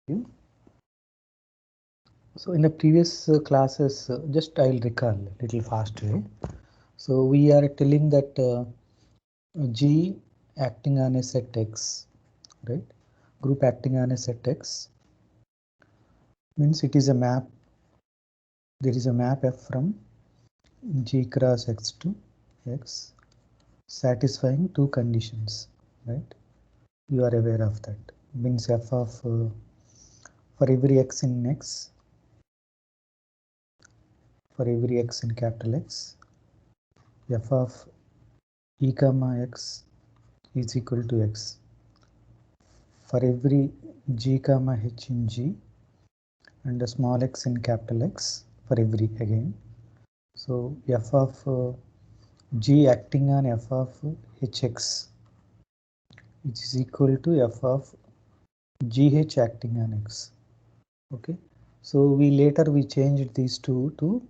you. So in the previous classes, just I'll recall a little fast way. So we are telling that G acting on a set X, right? Group acting on a set X means it is a map. There is a map F from G cross X to X satisfying two conditions, right? You are aware of that. Means F of for every X in X, for every X in capital X, F of E comma X is equal to X. For every G comma H in G and a small x in capital X for every again. So F of G acting on F of Hx, which is equal to F of GH acting on X. Okay. So we changed these two to,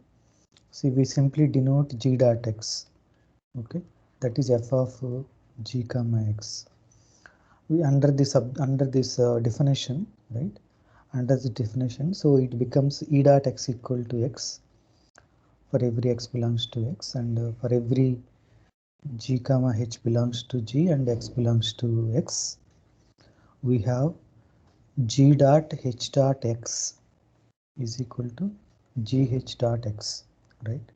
see, we simply denote G dot X. Okay. That is F of G comma X. We under this definition, right? Under the definition, so it becomes E dot X equal to X for every X belongs to X, and for every G comma H belongs to G and X belongs to X, we have G dot H dot X is equal to GH dot X, right?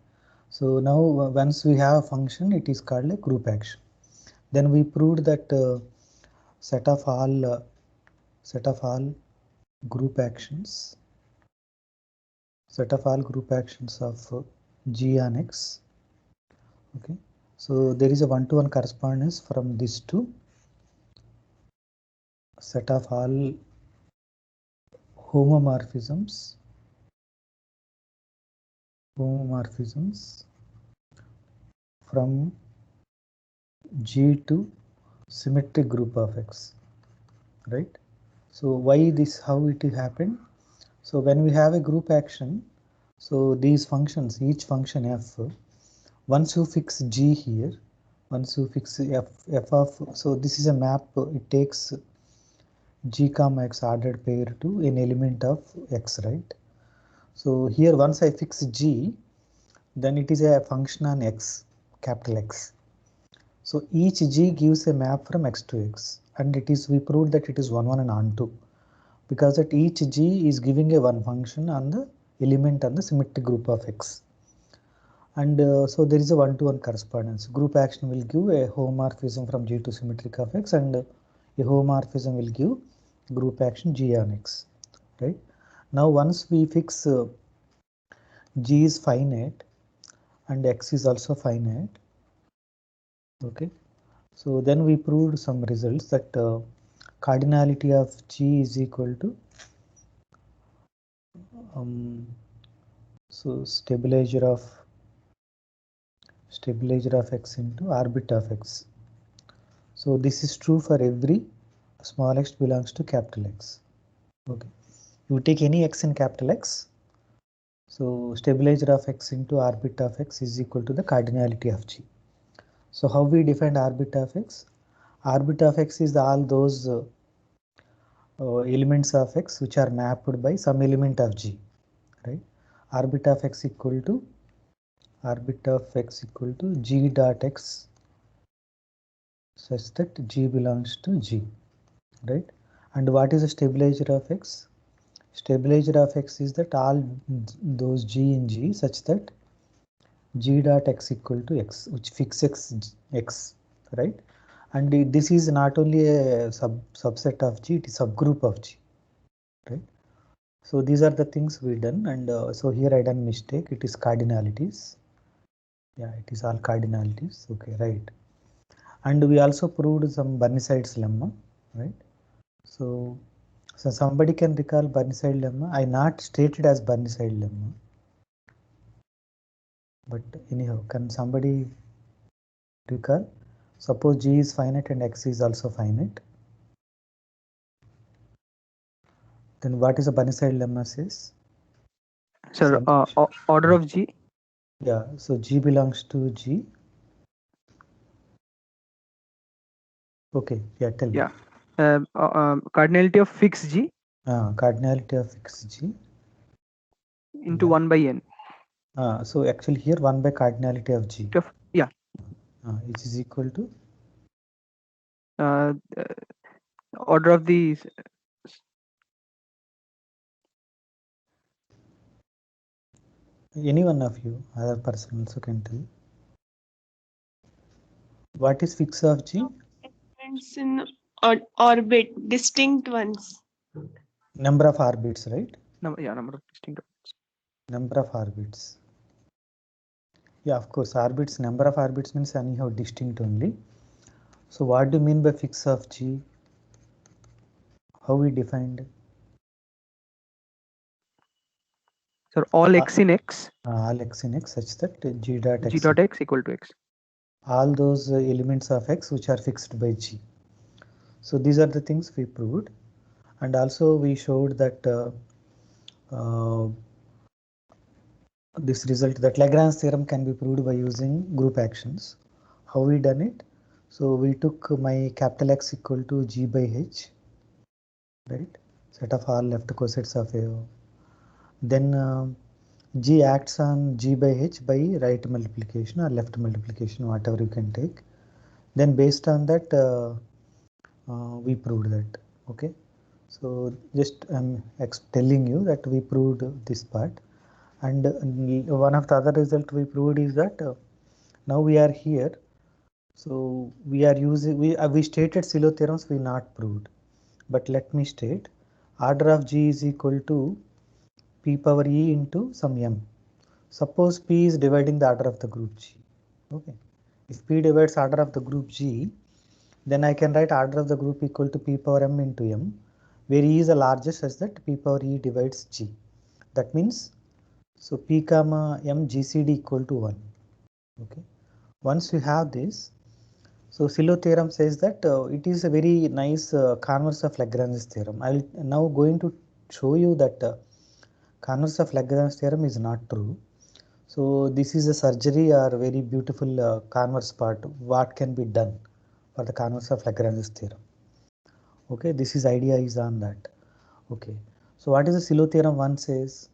So now once we have a function, it is called a group action. Then we proved that set of all group actions of G on X. Okay, so there is a one-to-one correspondence from these two set of all homomorphisms from G to symmetric group of X, right? So why this, how it happened? So when we have a group action, so these functions, each function f, once you fix G here, once you fix f of, so this is a map, it takes G comma X ordered pair to an element of X, right? So here once I fix G, then it is a function on X, capital X. So each G gives a map from X to X, and it is, we proved that it is 1, 1 and onto, because that each G is giving a one function on the element on the symmetric group of X. And so there is a one-to-one correspondence. Group action will give a homomorphism from G to symmetric of X, and a homomorphism will give group action G on X, right? Now once we fix G is finite and X is also finite, okay, so then we proved some results that cardinality of G is equal to so stabilizer of X into orbit of X. So this is true for every small x belongs to capital X. Okay, you take any x in capital X, so stabilizer of X into orbit of X is equal to the cardinality of G. So how we define orbit of X? Orbit of X is all those elements of X which are mapped by some element of G, right? Orbit of X equal to G dot X such that G belongs to G, right? And what is the stabilizer of X? Stabilizer of X is that all those G in G such that G dot X equal to X, which fixes X, right? And this is not only a subset of G, it is subgroup of G, right? So these are the things we done, and so here I done mistake. It is cardinalities. Yeah, it is all cardinalities. Okay, right. And we also proved some Burniside's lemma, right? So somebody can recall Burniside lemma. I not stated as Burniside lemma, but anyhow, can somebody recall? Suppose G is finite and X is also finite. Then what is the Burniside lemma says? Sir, order of G. Yeah, so G belongs to G. Okay, yeah, tell me. Yeah. Cardinality of fixed G. Cardinality of fix G into yeah. 1 by n. So actually here 1 by cardinality of G. Yeah. Which is equal to Order of the any one of you, other person also can tell. What is fix of G? Elements in orbit, distinct ones. Number of orbits, right? Number of distinct orbits. Number of orbits. Yeah, of course, orbits, number of orbits means anyhow distinct only. So what do you mean by fix of G? How we defined? So all x in x. All x in x such that G dot x equal to x. All those elements of x which are fixed by G. So these are the things we proved, and also we showed that this result that Lagrange theorem can be proved by using group actions. How we done it? So we took my capital X equal to G by H, right? Set of all left cosets of A. Then G acts on G by H by right multiplication or left multiplication, whatever you can take. Then based on that, we proved that. Okay. So just I'm telling you that we proved this part. And one of the other result we proved is that now we are here. So we are using, we stated Silo theorems we not proved. But let me state, order of G is equal to P power E into some M. Suppose P is dividing the order of the group G. Okay. If P divides order of the group G, then I can write order of the group equal to P power M into M, where E is the largest such that P power E divides G. That means, so P comma M GCD equal to 1. Okay. Once you have this, so Silo theorem says that it is a very nice converse of Lagrange's theorem. I will now going to show you that converse of Lagrange's theorem is not true. So this is a surgery or very beautiful converse part. What can be done for the converse of Lagrange's theorem? Okay, this is idea is on that. Okay, so what is the Silo theorem 1 says?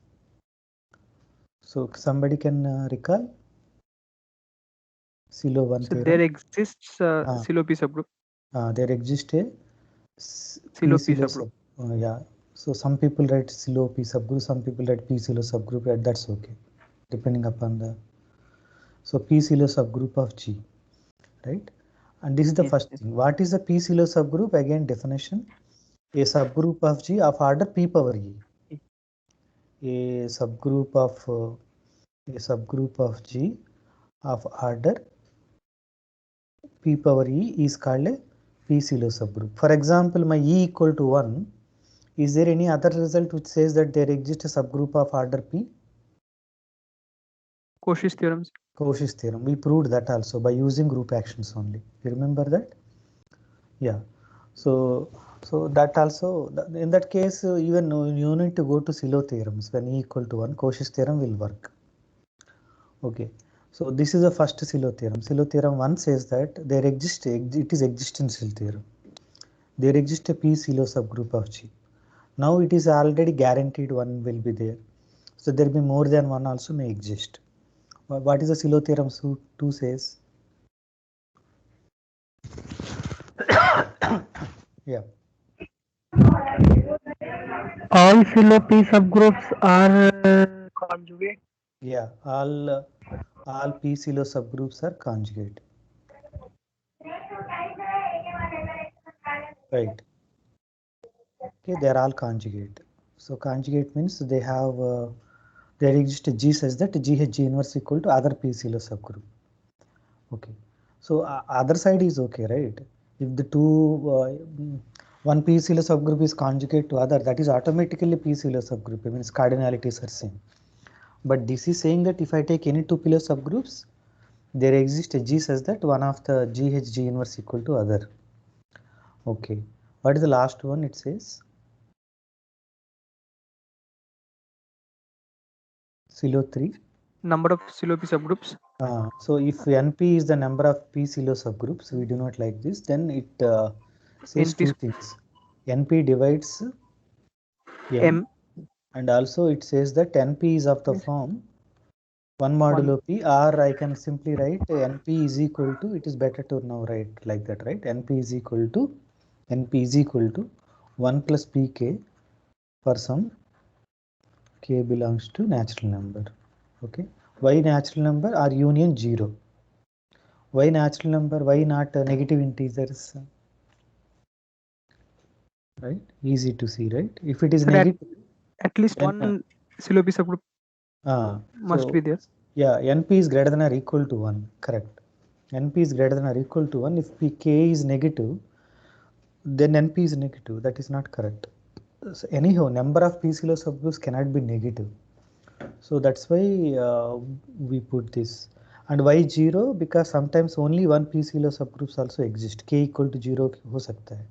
So somebody can recall Silo 1 theorem. There exists Silo P subgroup. There exists a Silo P subgroup. Yeah. So some people write Silo P subgroup, some people write P Silo subgroup, and that's okay, depending upon the. So P Silo subgroup of G, right? And this is the first thing. What is a P Silo subgroup? Again, definition: a subgroup of G of order P power E. A subgroup of G of order P power E is called a P Silo subgroup. For example, my E equal to 1. Is there any other result which says that there exists a subgroup of order P? Cauchy's theorem. Cauchy's theorem. We proved that also by using group actions only. You remember that? Yeah. So that also, in that case, even you need to go to Silo theorems. When E equal to 1, Cauchy's theorem will work. Okay. So this is the first Silo theorem. Silo theorem 1 says that there exists, it is existential theorem. There exists a P Silo subgroup of G. Now it is already guaranteed one will be there. So there will be more than one also may exist. What is the Silo theorem 2 says? Yeah. All Silo P subgroups are conjugate. Yeah, all P Silo subgroups are conjugate. Right. Okay, they are all conjugate. So conjugate means they have there exists a G such that GH G inverse equal to other P Silo subgroup. Okay. So other side is okay, right? If the one P Silo subgroup is conjugate to other, that is automatically P Silo subgroup. It means cardinalities are same. But this is saying that if I take any two Silo subgroups, there exists a G such that one of the GH G inverse equal to other. Okay. What is the last one? It says Silo 3. Number of Silo P subgroups. So if NP is the number of P Silo subgroups, we do not like this, then it says NP two things. NP divides M. And also it says that NP is of the Yes. form 1 modulo P, or I can simply write NP is equal to, it is better to now write like that, right? NP is equal to 1 plus Pk for some k belongs to natural number. Okay. Why natural number or union 0? Why natural number? Why not negative integers? Right? Easy to see, right? If it is Sir, negative, at least then, one CLOP subgroup must so be there. yeah, NP is greater than or equal to 1. Correct. NP is greater than or equal to 1. If Pk is negative, then NP is negative. That is not correct. So anyhow, number of P CLO subgroups cannot be negative. So that's why we put this. And why 0? Because sometimes only one P CLO subgroups also exist. K equal to 0 ho sakta hai.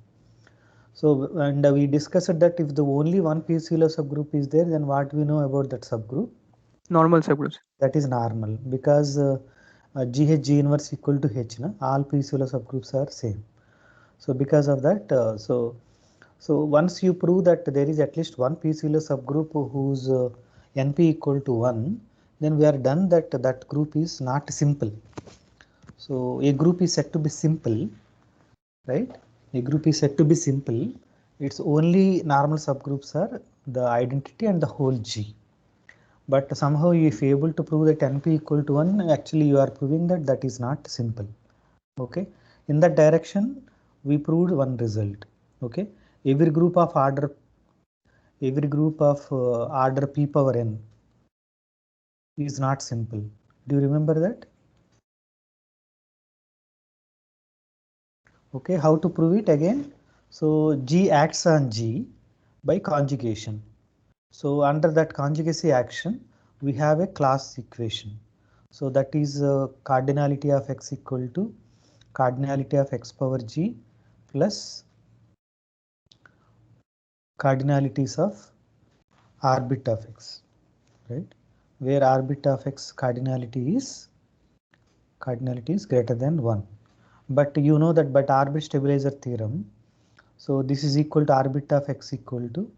So, and we discussed that if the only one P CLO subgroup is there, then what we know about that subgroup? Normal subgroups. That is normal, because GH G inverse equal to H, na? All P CLO subgroups are same. So because of that, so once you prove that there is at least one P CLO subgroup whose NP equal to 1, then we are done that that group is not simple. So a group is said to be simple, right? A group is said to be simple. Its only normal subgroups are the identity and the whole G. But somehow if you are able to prove that NP equal to 1, actually you are proving that that is not simple. Okay. In that direction, we proved one result. Okay. Every group of order P power n is not simple. Do you remember that? Okay. How to prove it again? So G acts on G by conjugation. So under that conjugacy action, we have a class equation. So that is cardinality of x equal to cardinality of x power g plus cardinalities of r bit of x, right? Where r bit of x cardinality is greater than 1. But you know that by r bit stabilizer theorem, so this is equal to r bit of x equal to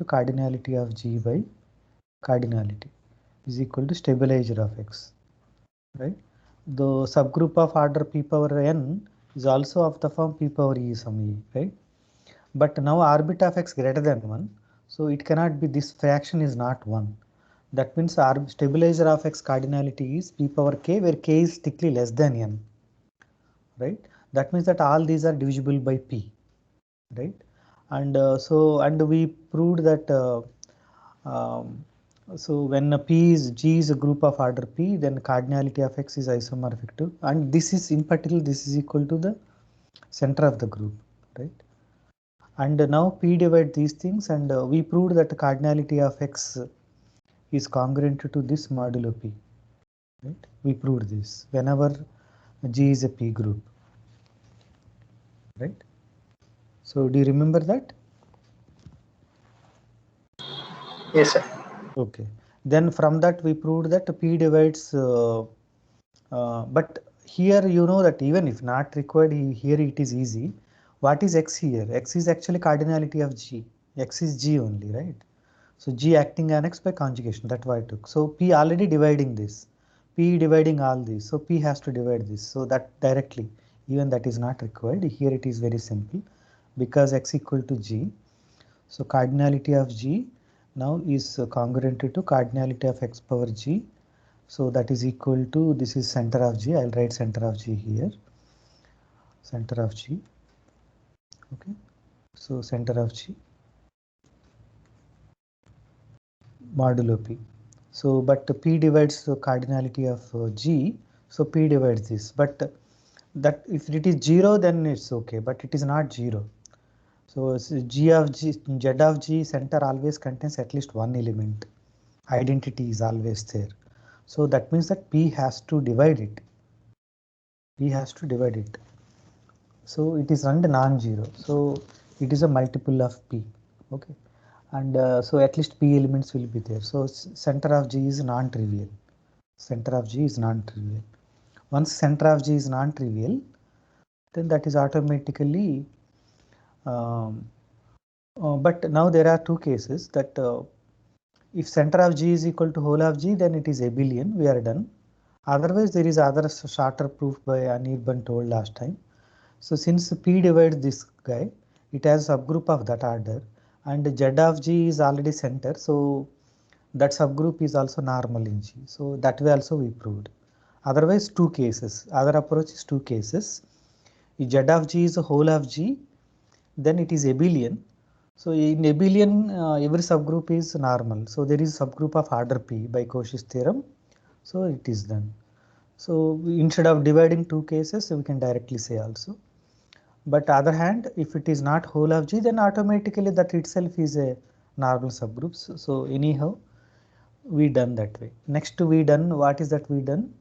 cardinality of g by cardinality is equal to stabilizer of x, right? The subgroup of order p power n is also of the form p power e sum e, right? But now r bit of x greater than 1, so it cannot be, this fraction is not 1. That means r stabilizer of x cardinality is p power k, where k is strictly less than n, right? That means that all these are divisible by p, right? And and we proved that so when G is a group of order P, then cardinality of X is isomorphic to, and this is in particular, this is equal to the center of the group, right? And now P divide these things, and we proved that the cardinality of X is congruent to this modulo P, right? We proved this whenever G is a P group, right? So do you remember that? Yes, sir. Okay. Then from that we proved that P divides, but here you know that even if not required, here it is easy. What is X here? X is actually cardinality of G. X is G only, right? So G acting on X by conjugation, that's why I took. So P already dividing this. P dividing all these. So P has to divide this. So that directly, even that is not required. Here it is very simple because X equal to G. So cardinality of G now is congruent to cardinality of X power G. So that is equal to, this is center of G. I'll write center of G here. Center of G. Okay. So center of G modulo P. So but P divides the cardinality of G. So P divides this. But that if it is 0, then it's okay. But it is not 0. So G of G, Z of G center always contains at least one element. Identity is always there. So that means that P has to divide it. P has to divide it. So it is under non-zero. So it is a multiple of P. Okay. And so at least P elements will be there. So center of G is non-trivial. Center of G is non-trivial. Once center of G is non-trivial, then that is automatically But now there are two cases that if center of G is equal to whole of G, then it is abelian. We are done. Otherwise, there is other shorter proof by Anirban told last time. So since P divides this guy, it has a subgroup of that order, and Z of G is already center, so that subgroup is also normal in G. So that way also we proved. Otherwise, two cases. Other approach is two cases. If Z of G is a whole of G, then it is abelian. So in abelian, every subgroup is normal. So there is subgroup of order P by Cauchy's theorem. So it is done. So instead of dividing two cases, we can directly say also. But other hand, if it is not whole of G, then automatically that itself is a normal subgroups. So anyhow, we done that way. Next we done, what is that we done?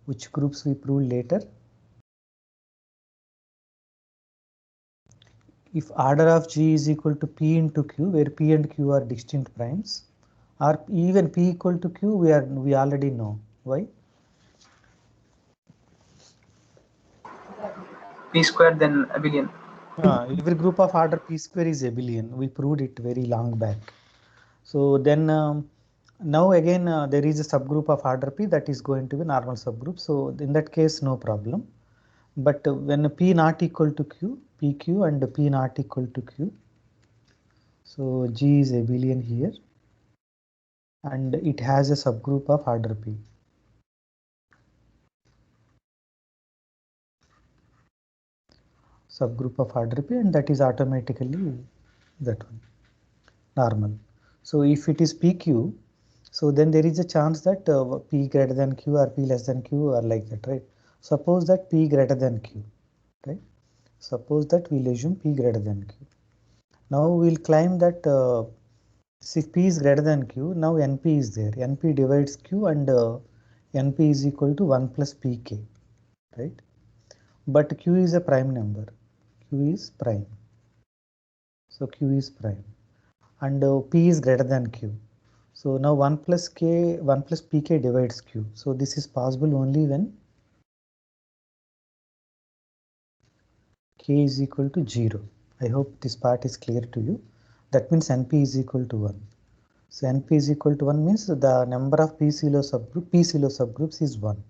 Which groups we proved later? If order of G is equal to P into Q, where P and Q are distinct primes, or even P equal to Q, we already know. Why? P square then abelian. Every group of order P square is abelian. We proved it very long back. So then now again there is a subgroup of order P that is going to be normal subgroup. So in that case, no problem. But when P not equal to Q, PQ and P not equal to Q, so G is abelian here, and it has a subgroup of order P. Subgroup of order P, and that is automatically that one, normal. So if it is PQ, so then there is a chance that P greater than Q or P less than Q or like that, right? Suppose that P greater than Q, right? Suppose that we'll assume P greater than Q. Now we'll claim that if P is greater than Q, now NP is there. NP divides Q and NP is equal to 1 plus Pk, right? But Q is a prime number. Q is prime. So Q is prime. And P is greater than Q. So now 1 plus Pk divides Q. So this is possible only when K is equal to 0. I hope this part is clear to you. That means NP is equal to 1. So NP is equal to 1 means the number of P silo subgroups is 1.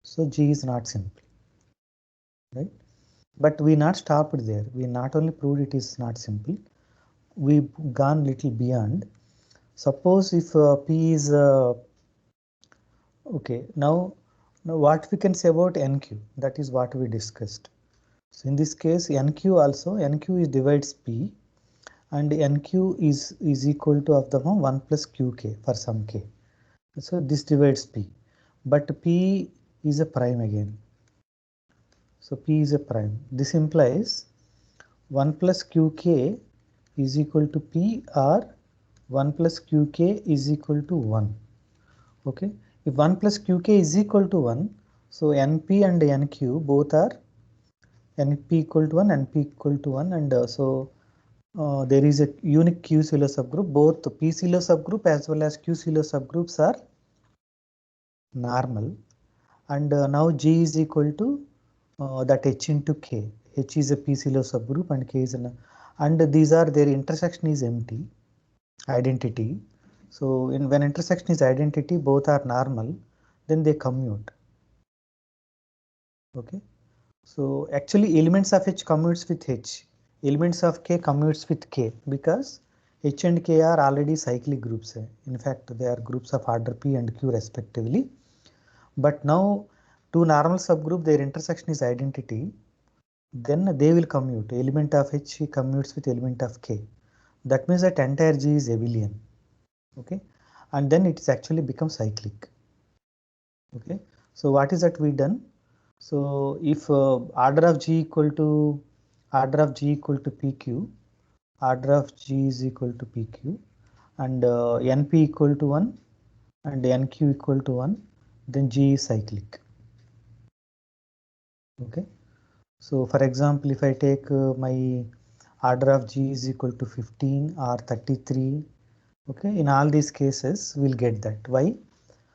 So G is not simple, right? But we not stopped there. We not only proved it is not simple, we gone little beyond. Suppose if P is okay, now what we can say about NQ, that is what we discussed. So in this case, NQ also, NQ is divides P, and NQ is equal to of the 1 plus QK for some K. So this divides P, but P is a prime again. So P is a prime. This implies 1 plus QK is equal to P, or 1 plus QK is equal to 1. Okay. If 1 plus Qk is equal to 1, so NP and NQ both are NP equal to 1, NP equal to 1, and so there is a unique Q silo subgroup. Both the P silo subgroup as well as Q silo subgroups are normal, and now G is equal to that H into K. H is a P silo subgroup and K is and these are their intersection is empty, identity. So when intersection is identity, both are normal, then they commute. Okay. So actually elements of H commutes with H. Elements of K commutes with K because H and K are already cyclic groups. In fact, they are groups of order P and Q respectively. But now two normal subgroup, their intersection is identity, then they will commute. Element of H commutes with element of K. That means that entire G is abelian. Okay, and then it is actually become cyclic. Okay, so what is that we done? So if order of G equal to PQ, order of G is equal to PQ, and NP equal to 1 and NQ equal to 1, then G is cyclic. Okay, so for example, if I take my order of G is equal to 15 or 33, okay, in all these cases we'll get that. Why?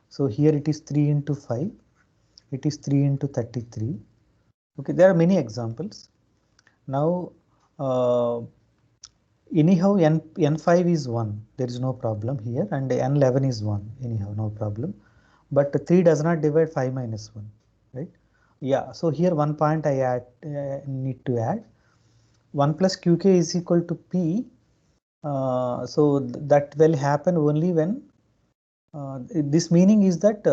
So here it is 3 into 5, it is 3 into 33. Okay, there are many examples. Now anyhow n5 is 1, there is no problem here, and n11 is 1, anyhow no problem, but 3 does not divide 5 minus 1, right? Yeah, so here one point I need to add, 1 plus qk is equal to p, so that will happen only when this meaning is that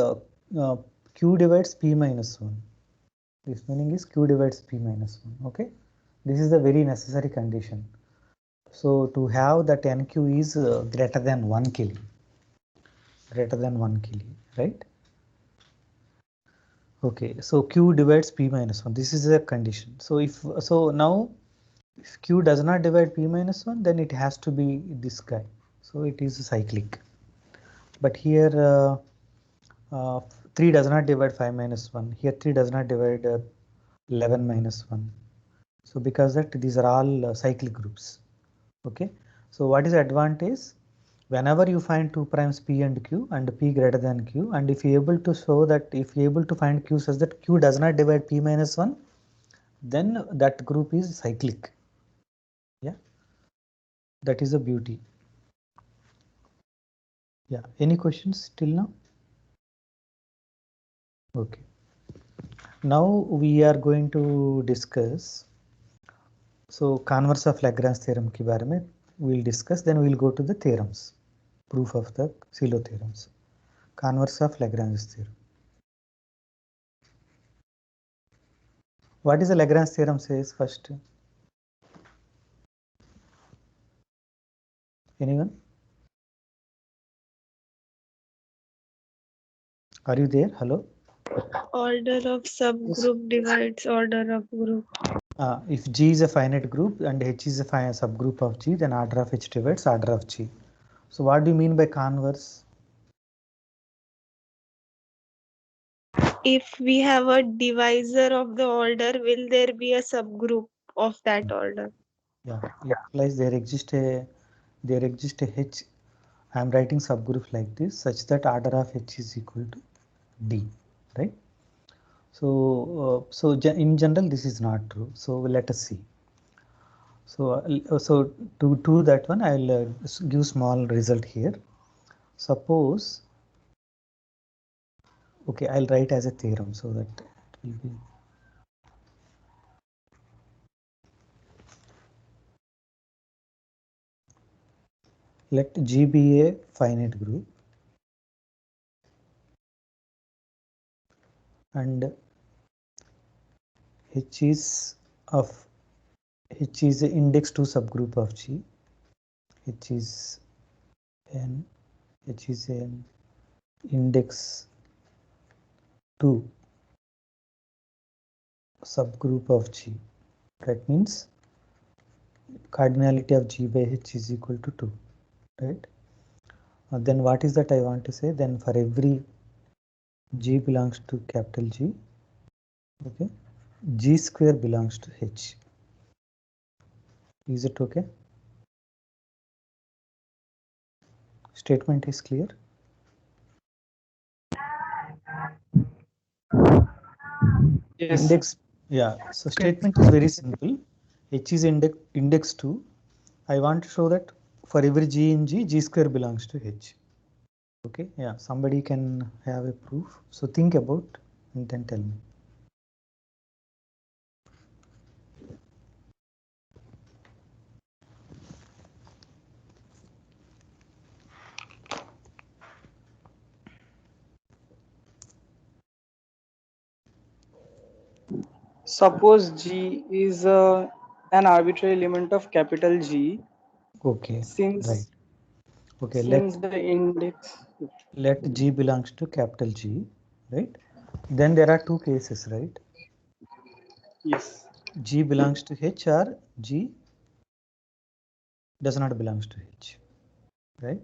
q divides p minus 1. This meaning is q divides p minus 1. Okay, this is the very necessary condition. So to have that nq is greater than 1 killi, right? Okay, so q divides p minus 1. This is a condition. So now if q does not divide p minus 1, then it has to be this guy. So it is cyclic. But here 3 does not divide 5 minus 1. Here 3 does not divide 11 minus 1. So because that these are all cyclic groups. Okay. So what is the advantage? Whenever you find 2 primes p and q and p greater than q, and if you are able to show that, if you are able to find q such that q does not divide p minus 1, then that group is cyclic. Yeah. That is the beauty. Yeah. Any questions till now? Okay. Now we are going to discuss. So converse of Lagrange theorem के बारे में we'll discuss. Then we'll go to the theorems, proof of the Silo theorems. Converse of Lagrange theorem. What is the Lagrange theorem says first? Anyone? Are you there? Hello. Order of subgroup divides order of group. If G is a finite group and H is a subgroup of G, then order of H divides order of G. So what do you mean by converse? If we have a divisor of the order, will there be a subgroup of that order? Yeah, it implies there exists a H. I am writing subgroup like this such that order of H is equal to D, right? So in general this is not true. So let us see. So to do that one, I will give small result here. Suppose, okay, I'll write as a theorem so that it will be. Let G be a finite group and H is the index to subgroup of G. H is an index to subgroup of G. That means cardinality of G by H is equal to 2, right? Then what is that I want to say? Then for every G belongs to capital G, okay, G square belongs to H. Is it okay? Statement is clear? Yes. Index, yeah. So statement is very simple. H is index 2. I want to show that for every G in G, G square belongs to H. Okay, yeah, somebody can have a proof. So think about and then tell me. Suppose G is an arbitrary element of capital G. Okay, Since right. Okay, the index. let G belongs to capital G, right? Then there are two cases, right? Yes. G belongs to H or G does not belongs to H, right?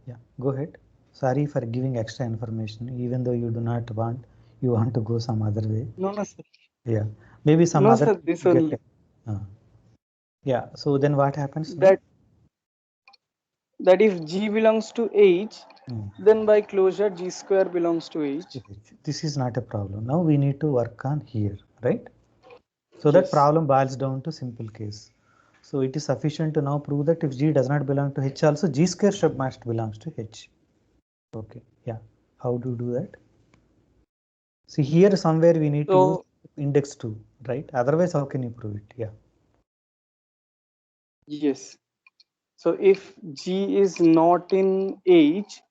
Yeah, go ahead. Sorry for giving extra information, even though you do not want, you want to go some other way. No, sir. Yeah, maybe some no, other. Sir, this only. Yeah, so then what happens? That if G belongs to H, then by closure G square belongs to H. This is not a problem. Now we need to work on here, right? So that problem boils down to simple case. So it is sufficient to now prove that if G does not belong to H also, G square sub must belongs to H. Okay, yeah. How do you do that? See, here somewhere we need to use index 2, right? Otherwise, how can you prove it? Yeah. Yes. So if G is not in H,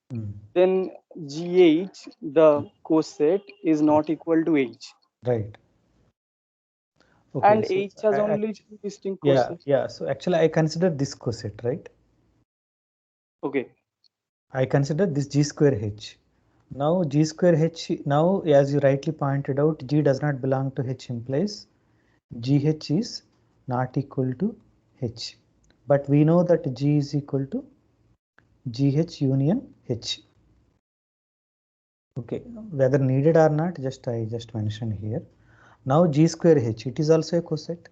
then GH, the coset, is not equal to H. Right. Okay. And So H has only two distinct yeah, cosets. yeah. So actually, I consider this coset, right? Okay. I consider this G square H. Now G square H, now as you rightly pointed out, G does not belong to H implies GH is not equal to H. But we know that G is equal to GH union H. Okay, whether needed or not, I just mentioned here. Now G square H, it is also a coset.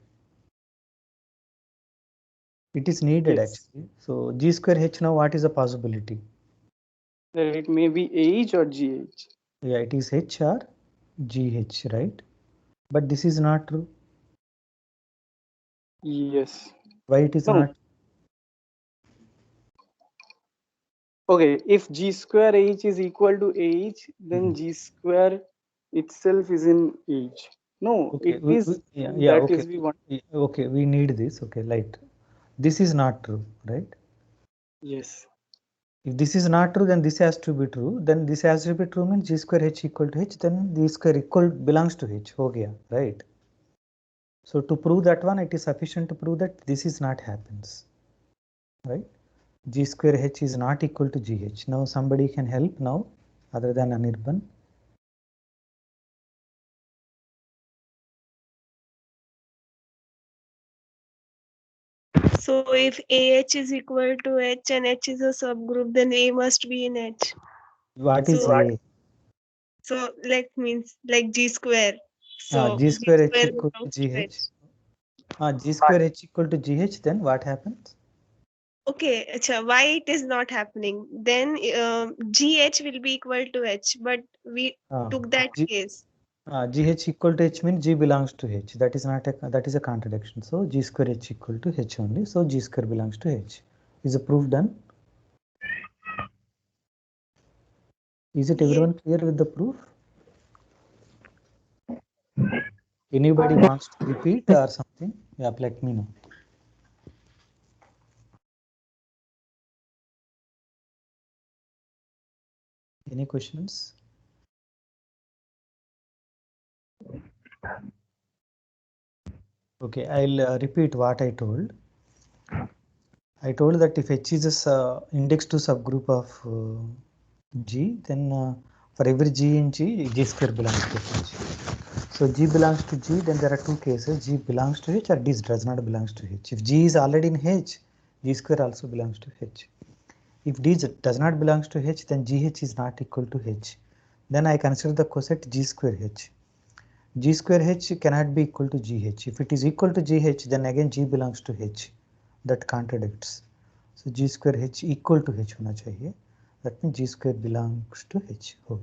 It is needed actually. So G square H, now what is the possibility? That it may be H or GH. Yeah, it is H or GH, right? But this is not true. Yes. Why it is not? Okay, if G square H is equal to H, then G square itself is in H. No, Okay, it is. okay. We want. Okay, we need this. Okay, right. This is not true, right? Yes. If this is not true, then this has to be true. Then this has to be true means G square H equal to H. Then D square equal belongs to H. Okay, right? So to prove that one, it is sufficient to prove that this is not happens, right? G square H is not equal to GH. Now somebody can help now, other than Anirban. So if AH is equal to H and H is a subgroup, then A must be in H. What is A? So like means like G square. So G square H square equal to belongs GH. G square H equal to GH, then what happens? Okay, acha, why it is not happening? Then GH will be equal to H, but we took that case. GH equal to H means G belongs to H. That is not that is a contradiction. So G square H equal to H only. So G square belongs to H. Is the proof done? Is it everyone clear with the proof? Anybody wants to repeat or something? Yeah, let me know. Any questions? Okay, I'll repeat what I told. I told that if H is a index to subgroup of G, then for every G in G, G square belongs to H. So G belongs to G, then there are two cases, G belongs to H or D does not belongs to H. If G is already in H, G square also belongs to H. If D does not belongs to H, then GH is not equal to H. Then I consider the coset G square H. G square H cannot be equal to GH. If it is equal to GH, then again G belongs to H. That contradicts. So G square H equal to H होना चाहिए. That means G square belongs to H. Okay.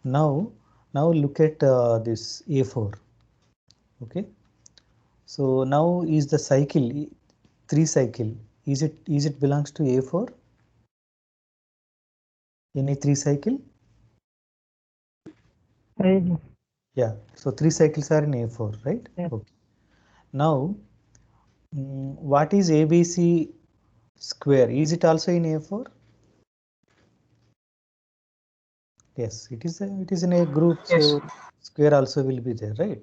Now look at this A4. Okay. So now is the cycle 3 cycle. Is it belongs to A4? Any 3 cycle? Yeah. So 3 cycles are in A4, right? Yeah. Okay. Now what is ABC square? Is it also in A4? Yes, it is in a group, so square also will be there, right?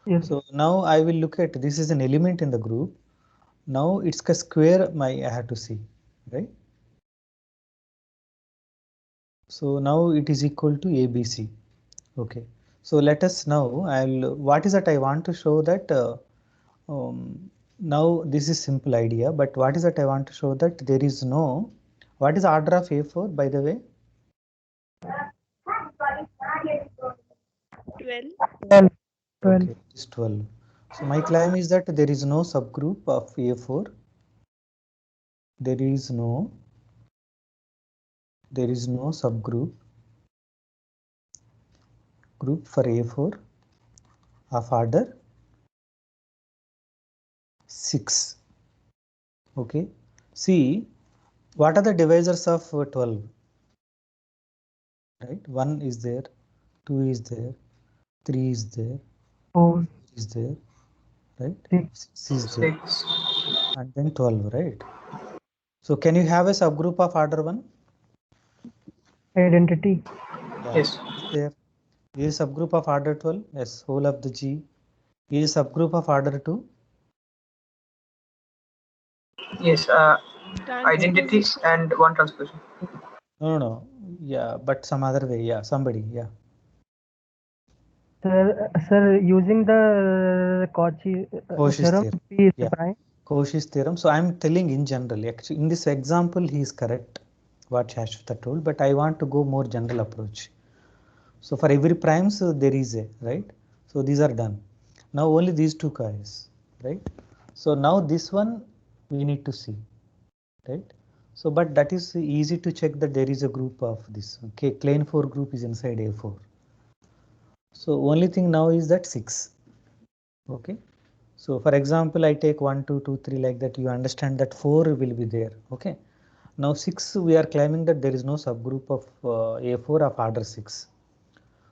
Yes. So now I will look at this is an element in the group. Now it's a square I have to see, right? So now it is equal to ABC. Okay. So let us now what is that I want to show that now this is simple idea, but what is that I want to show that there is no, what is the order of A4 by the way? 12. Okay, it is 12. So my claim is that there is no subgroup of A4. There is no subgroup for A4 of order 6. Okay. See, what are the divisors of 12? Right. 1 is there, 2 is there, 3 is there, 4 is there, right? 6 is there, 6. and then 12, right? So can you have a subgroup of order 1? identity. Yeah. Yes. There is a subgroup of order 12. Yes, whole of the G. Is a subgroup of order 2. Yes. Identities and one transposition. No. Yeah, but some other way. Yeah, somebody. Yeah. Sir, using the Cauchy Cauchy's theorem, theorem. P is Yeah. prime. Cauchy's theorem. So I'm telling in general. Actually, in this example, he is correct. What Shashwata told, but I want to go more general approach. So for every prime, so there is a right. So these are done. Now only these two guys, right? So now this one we need to see, right? So but that is easy to check that there is a group of this. Okay, Klein 4 group is inside A4. So only thing now is that 6. Okay. So for example, I take 1, 2, 2, 3 like that. You understand that 4 will be there. Okay. Now 6, we are claiming that there is no subgroup of A4 of order 6.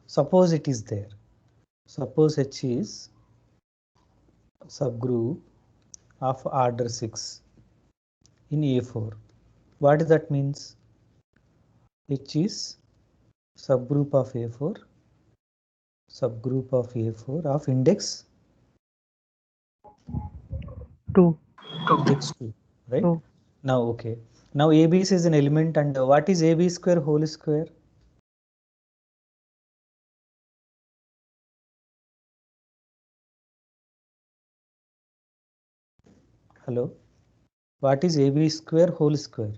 Suppose it is there. Suppose H is subgroup of order 6 in A4. What does that means? H is subgroup of A4 of index 2. Index 2, right? 2. Now, okay. Now ABC is an element, and what is AB square whole square? Hello? What is AB square whole square?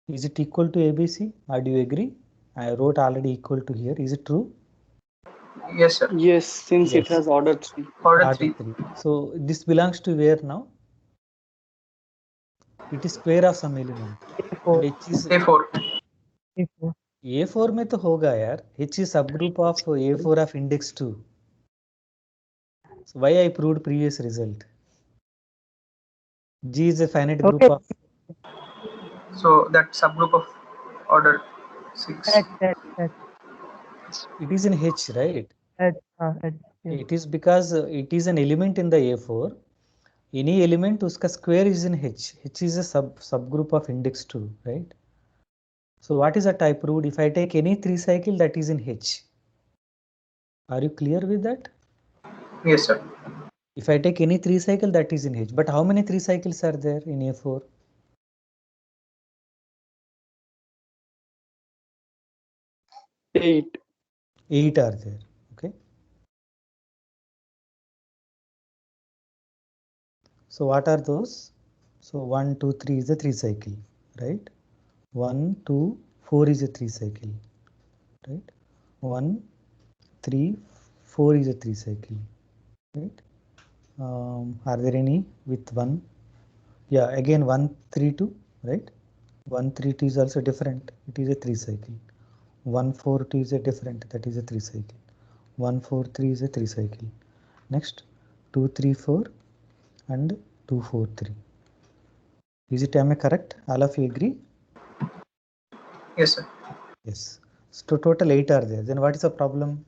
Is it equal to ABC? Or do you agree? I wrote already equal to here. Is it true? Yes, sir. Yes, since it Yes. has order 3. Order 3. 3. So this belongs to where now? It is square of some element. A4. And H is A4. A4. A4 में तो होगा यार. H is subgroup of A4 of index 2. So why I proved previous result? G is a finite group Okay. of. So that subgroup of order 6. H. It is in H, right? H. H. Yes. It is because it is an element in the A4. Any element uska square is in H. H is a subgroup of index 2, right? So what is that I proved? If I take any 3 cycle, that is in H. Are you clear with that? Yes, sir. If I take any 3 cycle, that is in H. But how many 3 cycles are there in A4? 8. 8 are there. Okay. So what are those? So 1, 2, 3 is a 3 cycle, right? 1, 2, 4 is a 3 cycle, right? 1, 3, 4 is a 3 cycle, right? Are there any with 1? Yeah, again 1, 3, 2, right? 1, 3, 2 is also different. It is a 3 cycle. 1, 4, 2 is a different. That is a 3 cycle. 1, 4, 3 is a 3 cycle. Next, 2, 3, 4 and 2, 4, 3. Is it am I correct? All of you agree? Yes, sir. Yes. So total 8 are there. Then what is the problem?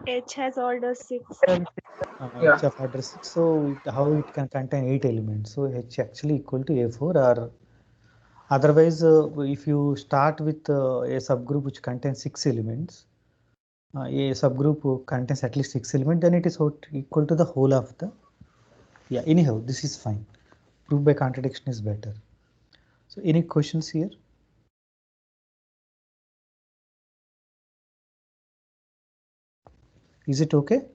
H has order 6. Yeah. H of order 6. So how it can contain 8 elements? So H actually equal to A4, or otherwise if you start with a subgroup which contains 6 elements, a subgroup contains at least 6 elements, then it is equal to the whole of the. Yeah, anyhow, this is fine. Proof by contradiction is better. So any questions here? Is it okay?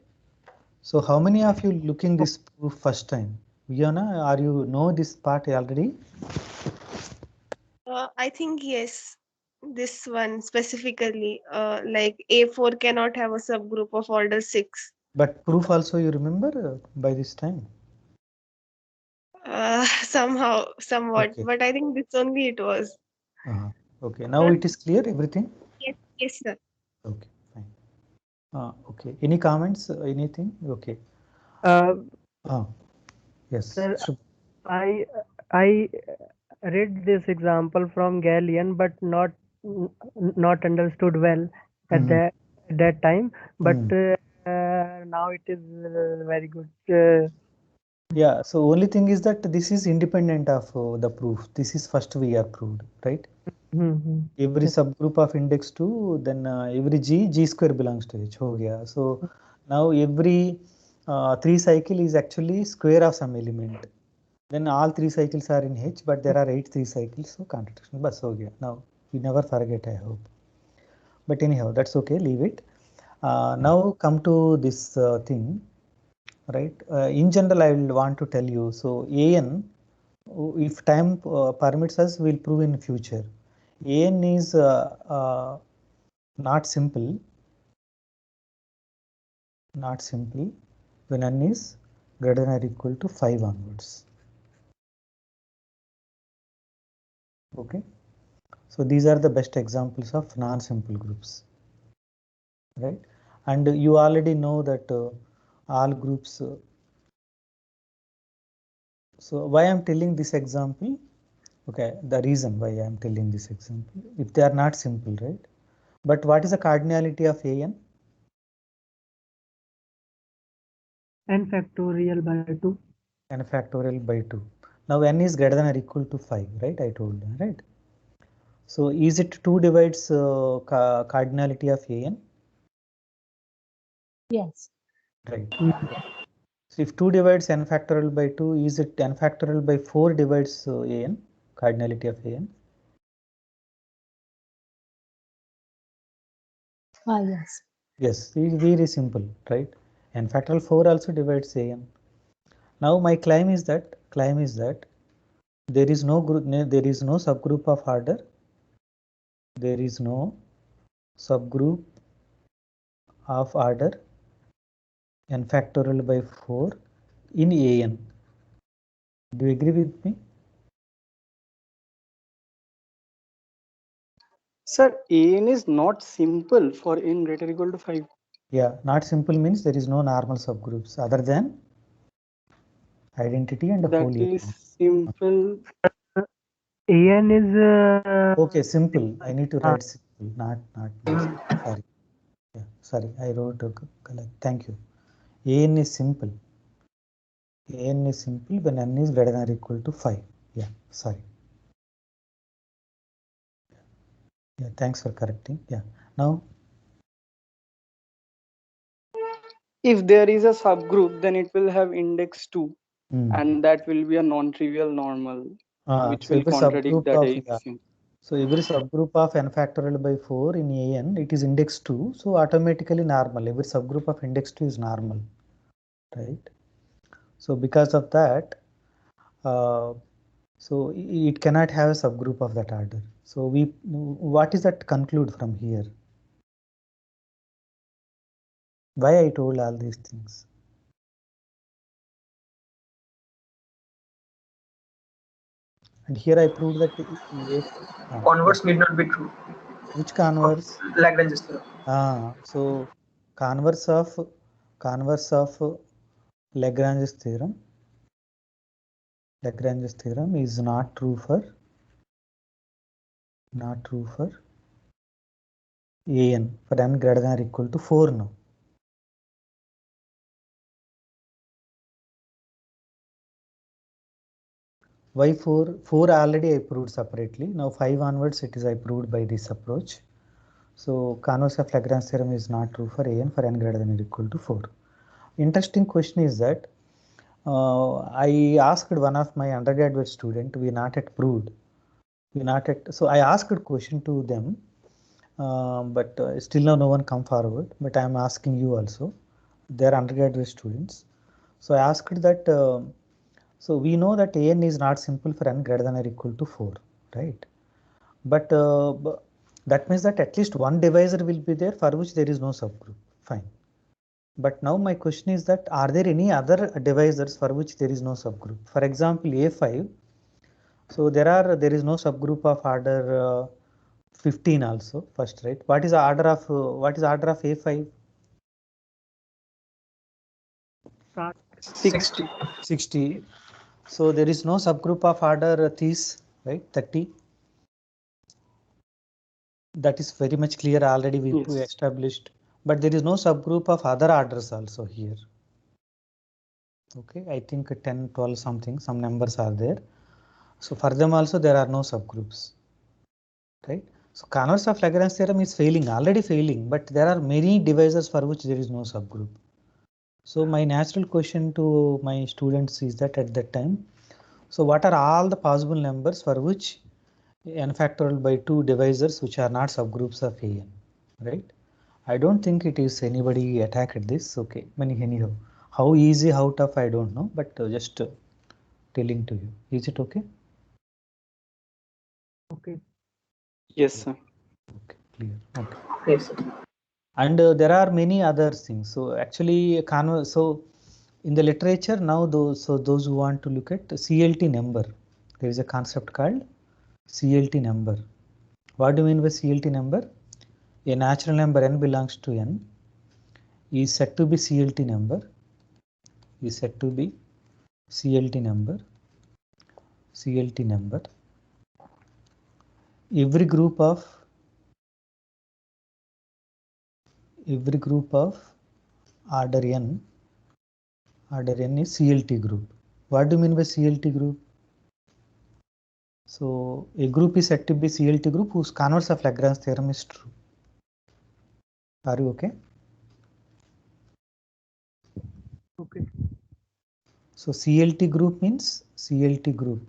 So how many of you looking this proof first time? Viona, are you know this part already? I think yes. This one specifically, like A4 cannot have a subgroup of order 6. But proof also you remember by this time? Somehow, somewhat, Okay. but I think this only it was. Okay. Now it is clear everything? Yes, yes, sir. Okay. Fine. Okay. Any comments? Anything? Okay. Yes. Sir, I read this example from Gallian, but not understood well at that time. But now it is very good. Yeah. So only thing is that this is independent of the proof. This is first we are proved, right? Every subgroup of index 2, then every G square belongs to H. हो गया. So now every 3 cycle is actually square of some element. Then all 3 cycles are in H, but there are 8 3 cycles, so contradiction. Bas ho gaya. Now we never forget, I hope. But anyhow, that's okay. Leave it. Now come to this thing, right? In general, I will want to tell you. So AN, if time permits us, we'll prove in future. AN is not simple when n is greater than or equal to 5 onwards. Okay. So these are the best examples of non-simple groups, right? And you already know that all groups. So why I'm telling this example? Okay, the reason why I'm telling this example, if they are not simple, right? But what is the cardinality of AN? N factorial by 2. N factorial by 2. Now n is greater than or equal to 5, right? I told you, right? So is it 2 divides cardinality of AN? Yes. Right. So if 2 divides n factorial by 2, is it n factorial by 4 divides AN, cardinality of AN? Yes. Yes, it is very simple, right? N factorial 4 also divides AN. Now my claim is that there is no group, there is no subgroup of order. There is no subgroup of order n factorial by 4 in AN. Do you agree with me? Sir, AN is not simple for n greater or equal to 5. Yeah, not simple means there is no normal subgroups other than identity and That whole is AN. simple. AN is Okay, simple. I need to write simple, not sorry. Yeah, sorry, I wrote correct. Thank you. AN is simple. AN is simple when n is greater than or equal to 5. Yeah, sorry. Yeah, thanks for correcting. Yeah. Now, If there is a subgroup, then it will have index 2, and that will be a non-trivial normal, which so will every contradict subgroup that of axiom. so every subgroup of n factorial by 4 in AN, it is index 2, so automatically normal. Every subgroup of index 2 is normal, right? So because of that, so it cannot have a subgroup of that order. So what is that conclude from here? Why I told all these things? And here I proved that Converse need not be true. Which converse? Lagrange's theorem. So converse of Lagrange's theorem. Lagrange's theorem is not true for AN for n greater than or equal to 4 now. Why 4? 4 already I proved separately. Now 5 onwards it is I proved by this approach. So converse of Lagrange theorem is not true for AN for n greater than or equal to 4. Interesting question is that I asked one of my undergraduate student, we not yet proved. So I asked a question to them, but still now no one come forward, but I am asking you also. They are undergraduate students. So I asked that, so we know that AN is not simple for n greater than or equal to 4, right? But that means that at least one divisor will be there for which there is no subgroup. Fine. But now my question is that are there any other divisors for which there is no subgroup? For example, A5. So there is no subgroup of order 15 also first, right? What is the order of A5? 60. 60. So there is no subgroup of order these, right? 30. That is very much clear already we established. But there is no subgroup of other orders also here. Okay, I think 10, 12 something, some numbers are there. So for them also there are no subgroups. Right? So converse of Lagrange theorem is failing, already failing, but there are many devices for which there is no subgroup. So my natural question to my students is that at that time, so what are all the possible numbers for which n factorial by 2 divisors which are not subgroups of an, right? I don't think it is anybody attacked this. Okay, anyhow, how easy, how tough, I don't know, but just telling to you. Is it okay? Okay. Yes, sir. Okay, clear. Okay. Yes, sir. And there are many other things. So actually, so in the literature now, those who want to look at CLT number, there is a concept called CLT number. What do you mean by CLT number? A natural number n belongs to n is said to be CLT number. Is said to be CLT number. CLT number. Every group of order n is CLT group. What do you mean by CLT group? So a group is said to be CLT group whose converse of Lagrange theorem is true. Are you okay? Okay. So CLT group means CLT group.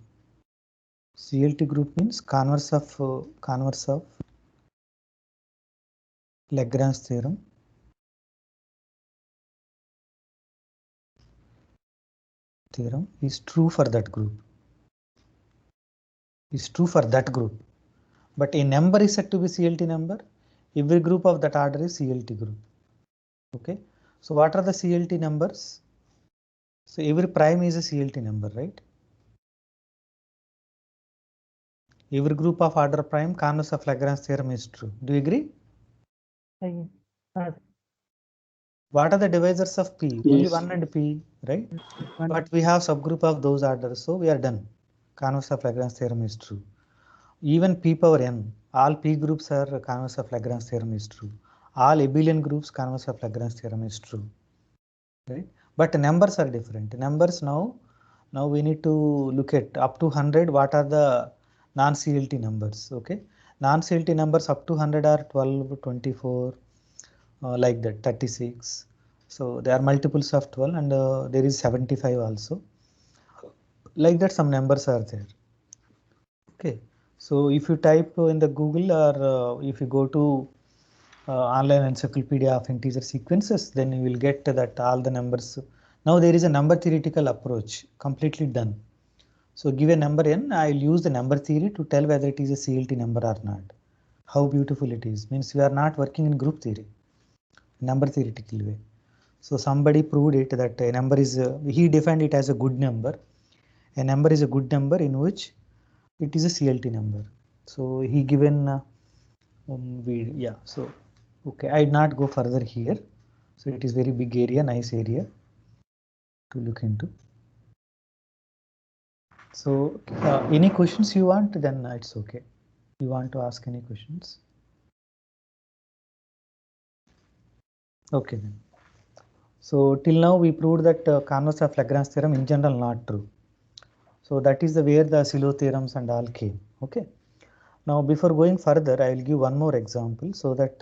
CLT group means converse of Lagrange theorem is true for that group. Is true for that group. But a number is said to be CLT number. Every group of that order is CLT group. Okay. So what are the CLT numbers? So every prime is a CLT number, right? Every group of order prime converse of Lagrange theorem is true. Do you agree? What are the divisors of P? Yes. Only 1 and P, right? But we have subgroup of those orders, so we are done. Converse of Lagrange theorem is true. Even P power n, all P groups are converse of Lagrange theorem is true. All abelian groups converse of Lagrange theorem is true. Right? But numbers are different. Numbers now we need to look at up to 100. What are the non-CLT numbers? Okay, non-CLT numbers up to 100 are 12, 24, like that, 36. So there are multiples of 12, and there is 75 also. Like that, some numbers are there. Okay, so if you type in the Google, or if you go to online encyclopedia of integer sequences, then you will get that all the numbers. Now there is a number theoretical approach, completely done. So give a number n, I will use the number theory to tell whether it is a CLT number or not. How beautiful it is. Means we are not working in group theory, number theoretical way. So somebody proved it that a number is, he defined it as a good number. A number is a good number in which it is a CLT number. So he given, yeah, so okay, I did not go further here. So it is very big area, nice area to look into. So any questions you want, then it's okay. You want to ask any questions? Okay then. So till now we proved that converse of Lagrange theorem in general not true. So that is the where the Silo theorems and all came. Okay. Now before going further, I will give one more example so that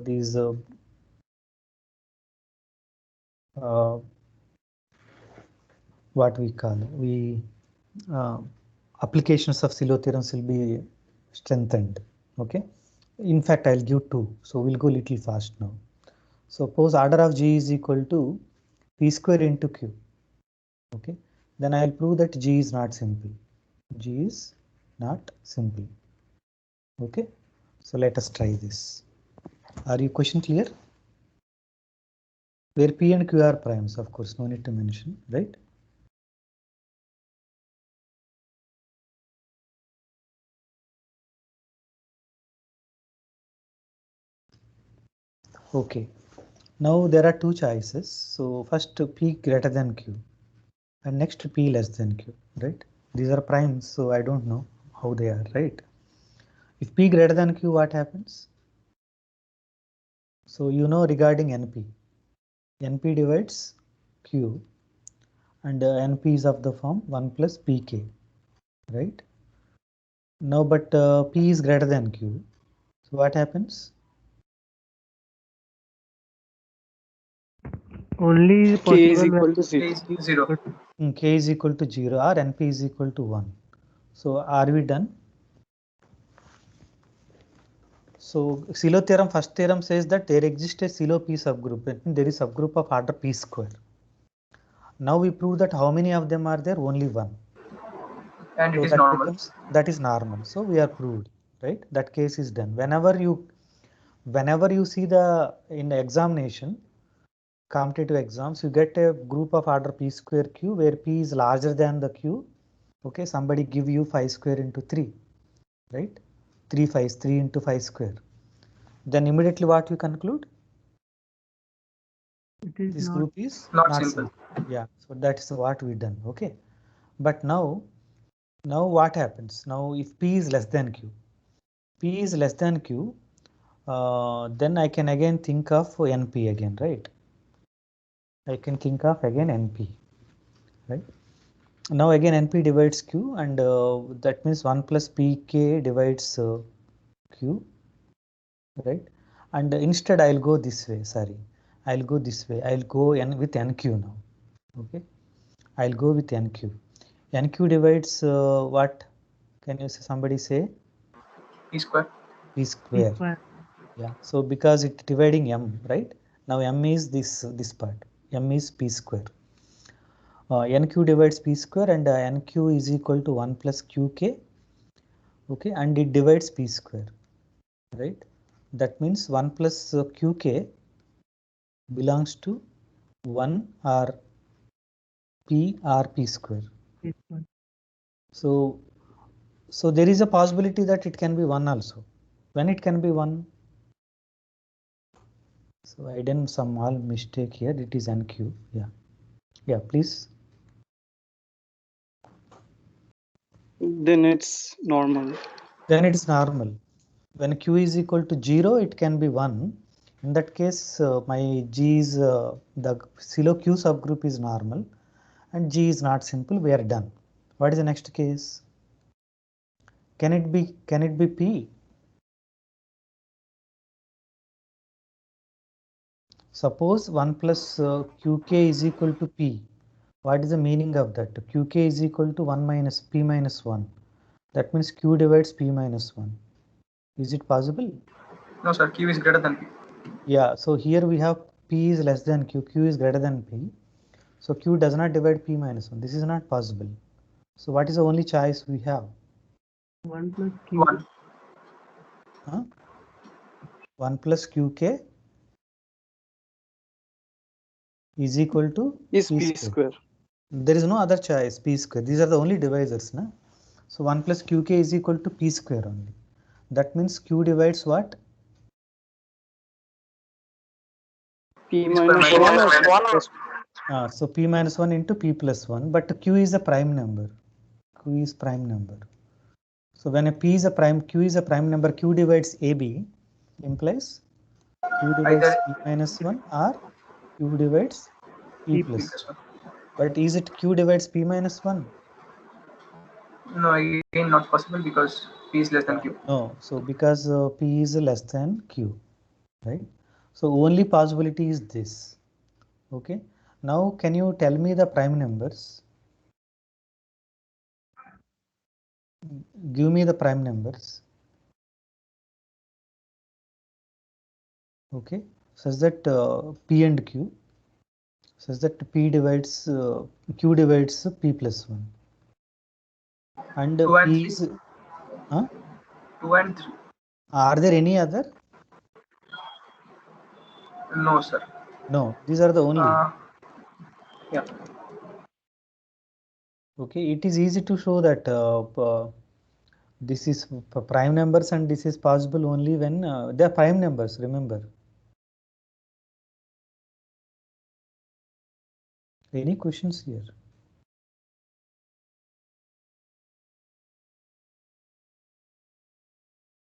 these what we call applications of Silo theorems will be strengthened. Okay. In fact, I'll give two. So we'll go little fast now. Suppose order of G is equal to P square into Q. Okay. Then I'll prove that G is not simple. G is not simple. Okay. So let us try this. Are your question clear? Where P and Q are primes, of course, no need to mention, right? Okay. Now there are two choices. So first P greater than Q and next P less than Q, right? These are primes, so I don't know how they are, right? If P greater than Q, what happens? So you know regarding NP, NP divides Q and NP is of the form 1 plus Pk, right? Now but P is greater than Q, so what happens? Only K is possible equal to K 0. is 0. K is equal to 0 or NP is equal to 1. So are we done? So Silo theorem, first theorem says that there exists a Silo P subgroup, and there is subgroup of order P square. Now we prove that how many of them are there? Only one. And So it is that normal. becomes, that is normal. So we are proved, right? That case is done. Whenever you see in the examination, competitive exams, you get a group of order P square Q where P is larger than the Q. Okay, somebody give you 5 square into 3, right? 3 5s, 3 into 5 square. Then immediately what you conclude? This group is not simple. Yeah, so that's what we done. Okay, but now what happens? Now if P is less than Q, P is less than Q, then I can again think of NP again, right? I can think of again NP, right? Now again NP divides Q, and that means 1 plus Pk divides Q, right? And instead I'll go this way. Sorry, I'll go this way. I'll go with NQ now. Okay, I'll go with NQ. NQ divides what? Can you say, somebody say? P square. P square. Yeah. So because it's dividing M, right? Now M is this part. M is P square. NQ divides P square, and NQ is equal to 1 plus QK. Okay, and it divides P square, right? That means 1 plus QK belongs to 1 or P or P square. So there is a possibility that it can be 1 also. When it can be 1? So I done some small mistake here. It is NQ. Yeah, please. Then it's normal. Then it is normal. When Q is equal to 0, it can be 1. In that case, my G is the Silo Q subgroup is normal, and G is not simple. We are done. What is the next case? Can it be P? Suppose 1 plus QK is equal to P. What is the meaning of that? QK is equal to 1 minus P minus 1. That means Q divides P minus 1. Is it possible? No, sir. Q is greater than P. Yeah, so here we have P is less than Q. Q is greater than P. So Q does not divide P minus 1. This is not possible. So what is the only choice we have? 1 plus Q. 1. Huh? 1 plus QK is equal to Is P P square. square. There is no other choice, P square. These are the only divisors. Na? So 1 plus QK is equal to P square only. That means Q divides what? P minus 1 or P plus 1. So P minus 1 into P plus 1. But Q is a prime number. Q is prime number. So when a P is a prime, Q is a prime number, Q divides AB implies Q divides Either P minus 1 or Q divides P plus 1. But is it Q divides P minus 1? No, again not possible because P is less than Q. No, so because P is less than Q, right? So only possibility is this. Okay. Now can you tell me the prime numbers? Give me the prime numbers. Okay, such that P and Q, such that P divides Q divides P plus 1. And 2 and P 3. is 2 and 3. Are there any other? No, sir. No, these are the only. Yeah. Okay, it is easy to show that this is prime numbers and this is possible only when they are prime numbers, remember. Any questions here?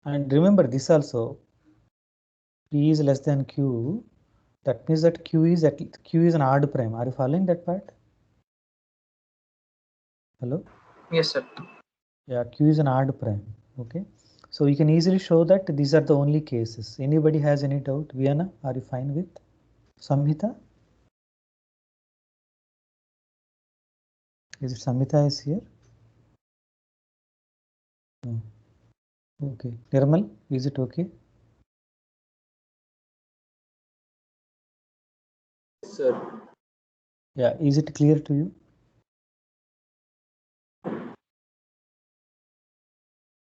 And remember this also, P is less than Q. That means that Q is an odd prime. Are you following that part? Hello? Yes, sir. Yeah, Q is an odd prime. Okay. So we can easily show that these are the only cases. Anybody has any doubt? Vienna, are you fine with? Samhita? Is it Samhita is here? No. Okay. Nirmal, is it okay? Sir. Yeah, is it clear to you?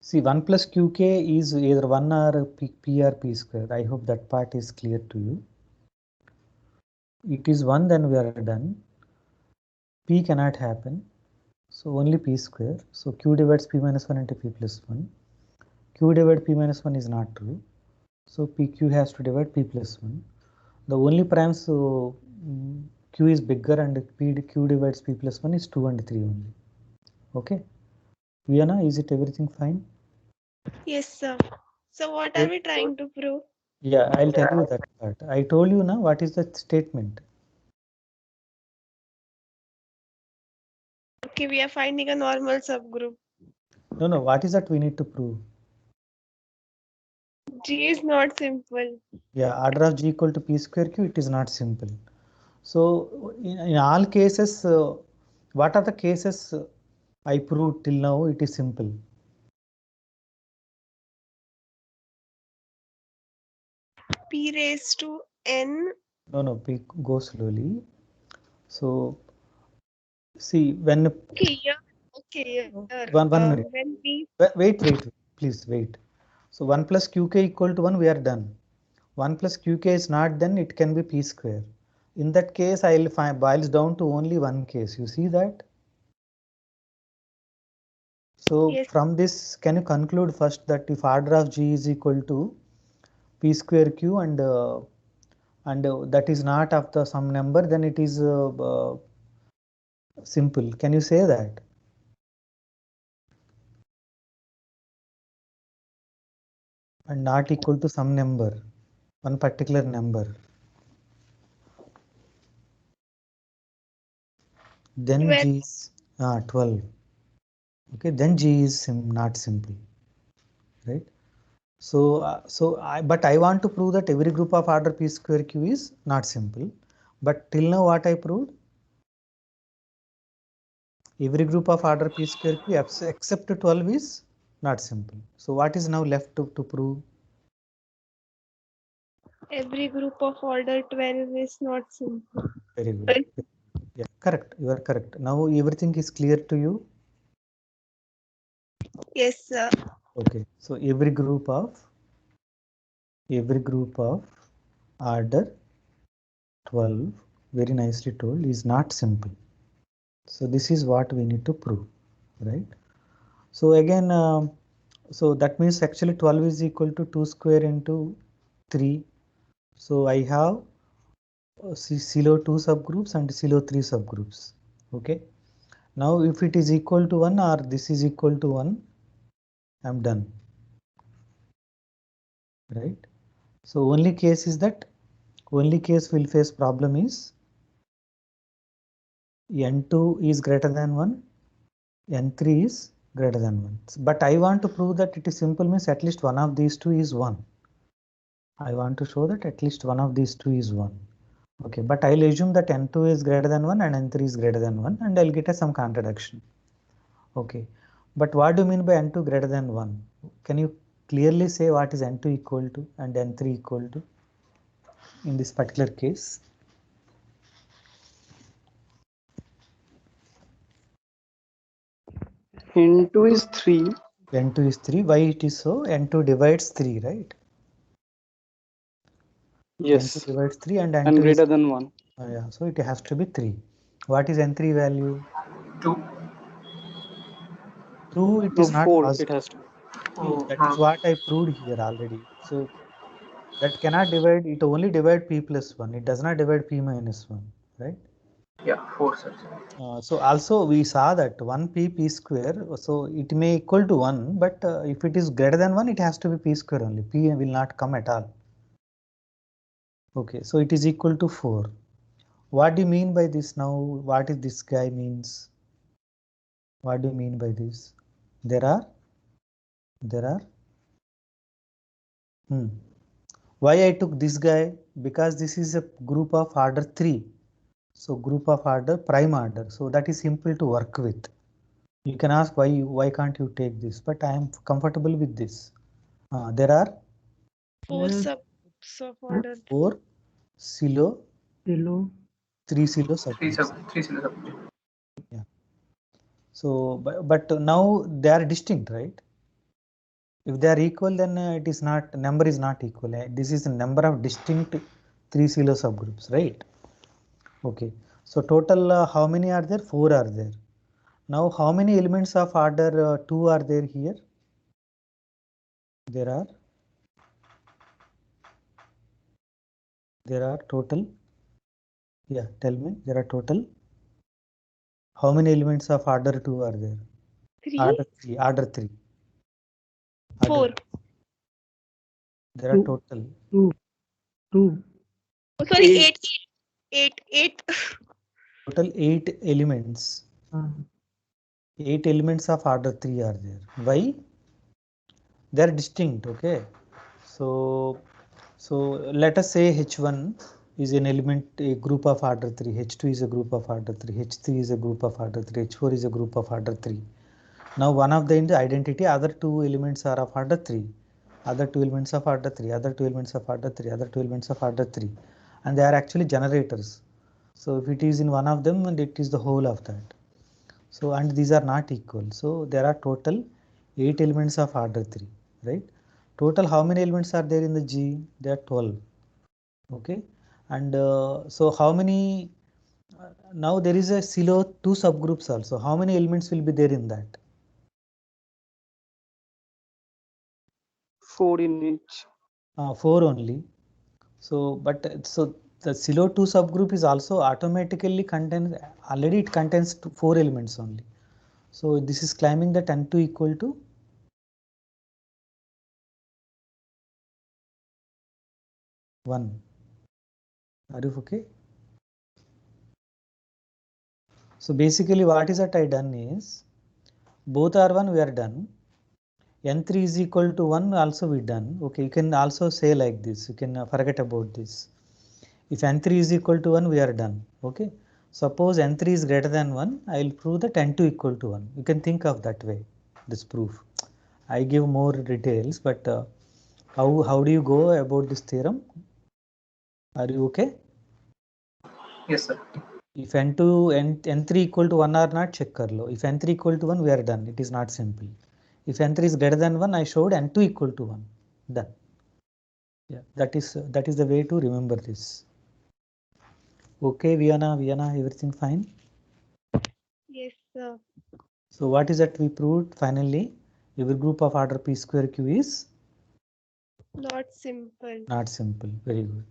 See, 1 plus qk is either 1 or p or p square. I hope that part is clear to you. It is 1, then we are done. P cannot happen. So only p square. So q divides p minus 1 into p plus 1. Q divided p minus 1 is not true. So pq has to divide p plus 1. The only primes q is bigger and q divides p plus 1 is 2 and 3 only. Okay. Vienna, is it everything fine? Yes, sir. So what are we trying to prove? Yeah, I'll tell you that part. I told you now what is the statement. Okay, we are finding a normal subgroup. No, what is that we need to prove? G is not simple. Yeah, order of G equal to P square Q, it is not simple. So in all cases, what are the cases I proved till now? It is simple. P raised to N. No, go slowly. So see when Okay, yeah. Okay, yeah. one minute. When P. Wait, please wait. So 1 plus qk equal to 1, we are done. 1 plus qk is not done, it can be p square. In that case, I will find boils down to only one case. You see that? So Yes. from this, can you conclude first that if order of G is equal to p square q and that is not of the some number, then it is simple. Can you say that? And not equal to some number, one particular number. Then 12. G is 12. Okay, then G is not simple, right? So, but I want to prove that every group of order p square q is not simple. But till now, what I proved? Every group of order p square q except 12 is not simple. So, what is now left to prove? Every group of order 12 is not simple. Very good. Yeah, correct. You are correct. Now everything is clear to you? Yes, sir. Okay. So every group of order 12, very nicely told, is not simple. So this is what we need to prove, right? So again, so that means actually 12 is equal to 2 square into 3. So I have CILO 2 subgroups and CILO 3 subgroups. Okay. Now if it is equal to 1 or this is equal to 1, I'm done. Right. So only case we'll face problem is N2 is greater than 1, N3 is greater than 1. But I want to prove that it is simple means at least one of these two is 1. I want to show that at least one of these two is 1. Okay, but I'll assume that N2 is greater than 1 and N3 is greater than 1 and I'll get some contradiction. Okay, but what do you mean by N2 greater than 1? Can you clearly say what is N2 equal to and N3 equal to in this particular case? N2 is 3. N2 is 3. Why it is so? N2 divides 3, right? Yes. N2 divides 3 and N2 and greater is, than 1. Yeah, so it has to be 3. What is N3 value? 2. 2, it No, is not 4 possible. it has to. That is what I proved here already. So that cannot divide, it only divide p plus 1. It does not divide p minus 1, right? Yeah, 4, sir. So also we saw that 1p p square, so it may equal to 1, but if it is greater than 1, it has to be p square only. P will not come at all. Okay, so it is equal to 4. What do you mean by this now? What is this guy means? What do you mean by this? There are why I took this guy? Because this is a group of order 3. So group of order, prime order. So that is simple to work with. You can ask why can't you take this? But I am comfortable with this. There are 4 sub order. 4 silo, Silo. 3 silo 3 subgroups. silo subgroups. Yeah. So, but now they are distinct, right? If they are equal, then it is not, number is not equal. This is the number of distinct 3 silo subgroups, right? Okay. So total how many are there? 4 are there. Now how many elements of order 2 are there here? There are total. Yeah, tell me. There are total. How many elements of order 2 are there? 3. Order 3. Order 3. 4. There are total. 2. Oh, sorry, 8. 8. Total 8 elements. 8 elements of order 3 are there. Why? They are distinct. Okay. So let us say H1 is an element, a group of order 3. H2 is a group of order 3. H3 is a group of order 3. H4 is a group of order 3. Now one of the identity, other 2 elements are of order 3. Other 2 elements of order 3. Other 2 elements of order 3. Other 2 elements of order 3. And they are actually generators. So if it is in one of them, and it is the whole of that. So and these are not equal. So there are total 8 elements of order 3, right? Total how many elements are there in the G? There are 12. Okay. And so how many, now there is a silo 2 subgroups also. How many elements will be there in that? 4 in each. 4 only. So, but so the silo 2 subgroup is also automatically contains, already it contains 4 elements only. So this is claiming that N2 equal to 1. Are you okay? So basically what is that I done is, both are 1 we are done. N3 is equal to 1 also we done. Okay, you can also say like this, you can forget about this. If N3 is equal to 1 we are done. Okay, suppose N3 is greater than 1, I will prove that N2 equal to 1. You can think of that way, this proof. I give more details, but how do you go about this theorem? Are you okay? Yes, sir. If N2 N3 equal to 1 or not, check kar lo. If N3 equal to 1, we are done. It is not simple. If N3 is greater than 1, I showed N2 equal to 1. Done. Yeah, that is the way to remember this. Okay, Vienna, everything fine? Yes, sir. So what is that we proved finally? Every group of order p square q is Not simple. not simple. Very good.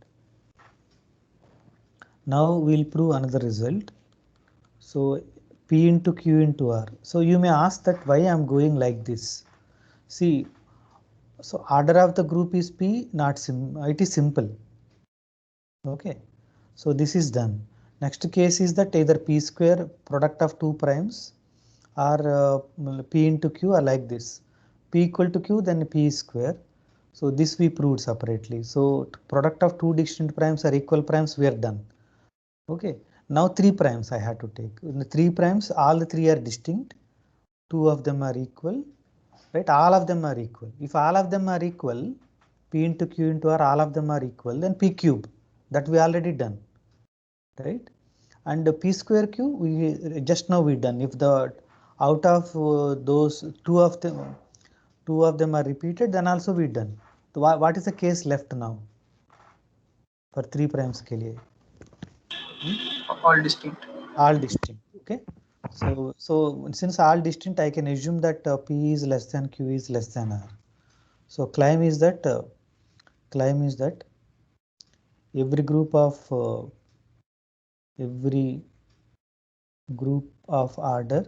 Now we'll prove another result. So p into q into r. So you may ask that why I'm going like this. See, so order of the group is p, it is simple. Okay, so this is done. Next case is that either p square product of 2 primes or p into q are like this. P equal to q, then p square. So this we proved separately. So product of 2 distinct primes are equal primes, we are done. Okay, now 3 primes I had to take. In the 3 primes, all the 3 are distinct. 2 of them are equal, right? All of them are equal. If all of them are equal, p into q into r, all of them are equal, then p cube, that we already done, right? And p square q, we just now we done. If the out of those two of them are repeated, then also we done. So what is the case left now for 3 primes ke liye? All distinct. All distinct. Okay. So since all distinct, I can assume that p is less than q is less than r. So claim is that every group of every group of order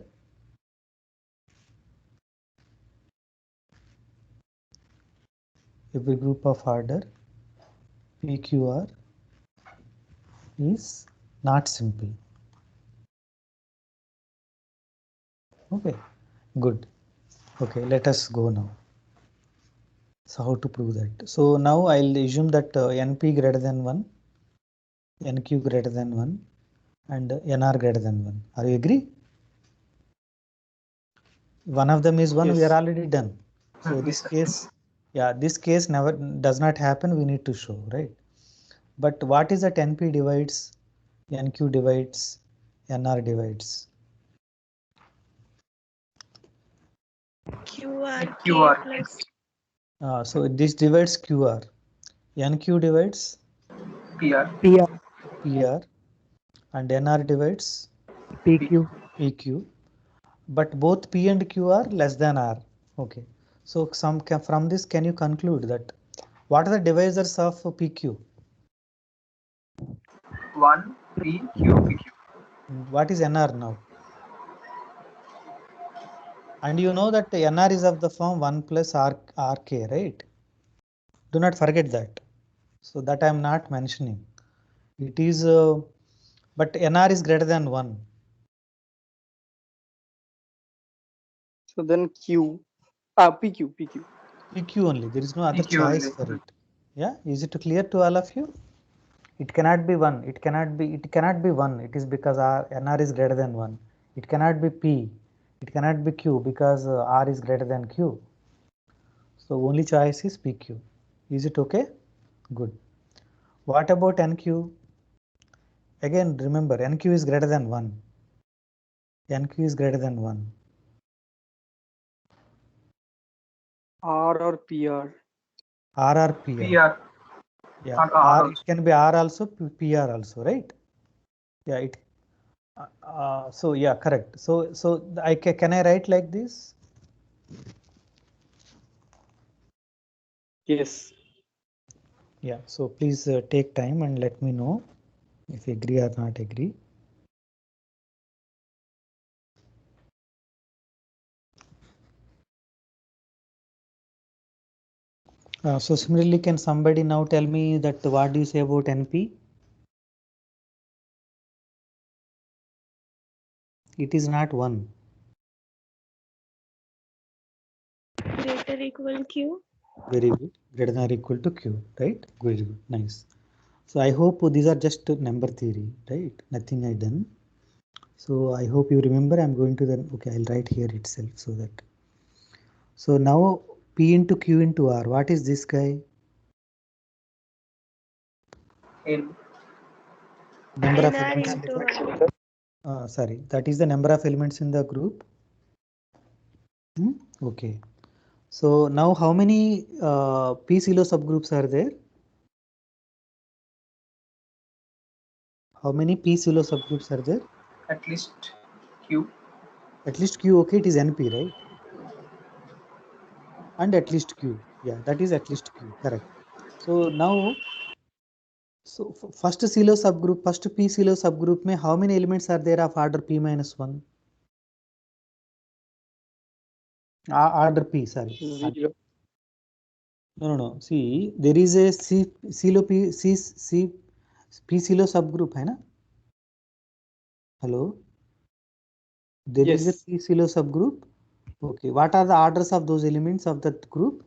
PQR is not simple. Okay, good. Okay, let us go now. So how to prove that? So now I'll assume that NP greater than 1, NQ greater than 1 and NR greater than 1. Are you agree? One of them is 1, Yes. we are already done. So this case, yeah, this case never does not happen, we need to show, right? But what is that NP divides, NQ divides, NR divides? QR, QR. K plus So this divides QR. NQ divides PR. PR, PR and NR divides PQ. PQ. But both P and Q are less than R. Okay. So from this, can you conclude that what are the divisors of PQ? 1, P, Q, PQ. What is NR now? And you know that NR is of the form 1 plus RK, right? Do not forget that. So that I am not mentioning. It is, but NR is greater than 1. So then PQ. PQ only. There is no other PQ choice only. for it. Yeah. Is it clear to all of you? It cannot be 1. It cannot be 1. It is because NR is greater than 1. It cannot be P. It cannot be Q because R is greater than Q. So only choice is PQ. Is it okay? Good. What about NQ? Again, remember NQ is greater than 1. NQ is greater than 1. R or PR? R or PR? PR. Yeah, R R, also. it can be R also, PR also, right? Yeah, it. So yeah, correct. So can I write like this? Yes. Yeah. So please take time and let me know if you agree or not agree. So similarly, can somebody now tell me that what do you say about NP? It is not 1. greater equal Q. Very good. Greater than or equal to Q, right? Very good. Nice. So I hope these are just number theory, right? Nothing I done. So I hope you remember. I'm going to then. Okay, I'll write here itself so that. So now P into Q into R. What is this guy? N. Number of NR elements. into R. Sorry, that is the number of elements in the group. Okay. So now how many P silo subgroups are there? How many P silo subgroups are there? At least Q. At least Q, okay, it is NP, right? And at least Q. Yeah, that is at least Q, correct. So now, so first silo subgroup, first P silo subgroup mein how many elements are there of order P minus 1? Order P, sorry. 0. No. See, there is a P silo subgroup, hai na? Hello? There is a Yes. P silo subgroup. Okay, what are the orders of those elements of that group?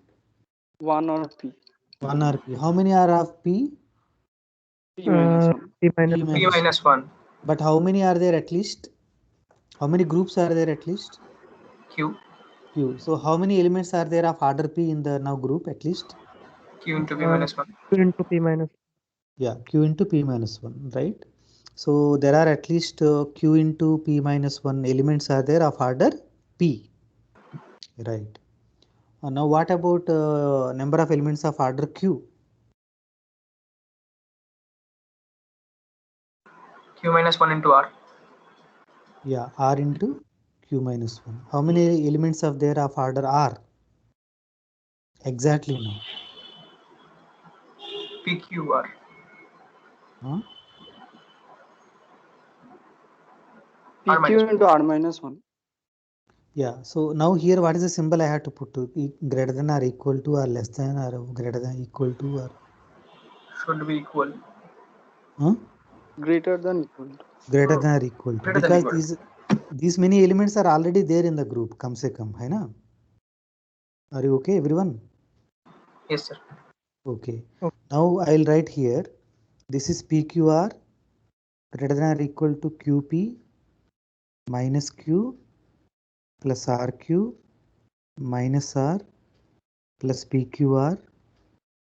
1 or P. 1 or P. How many are of P? P minus 1. P minus P 1. P minus 1. But how many are there at least? How many groups are there at least? Q. Q. So how many elements are there of order P in the now group at least? Q into P minus 1. Q into P minus. Yeah, Q into P minus 1, right? So there are at least Q into P minus 1 elements are there of order P, right? Now what about number of elements of order Q? Q minus 1 into R. Yeah, R into Q minus 1. How many elements of there of order R? Exactly now. PQR. Huh? R PQ minus into R minus 1. Yeah, so now here what is the symbol I have to put to greater than or equal to or less than or greater than equal to or should be equal. Greater than equal to. greater than or equal to, Greater than because equal. these many elements are already there in the group, kam se kam, hai na? Are you okay, everyone? Yes, sir. Okay. Okay. Now I'll write here, this is PQR greater than or equal to QP minus Q plus RQ minus R plus PQR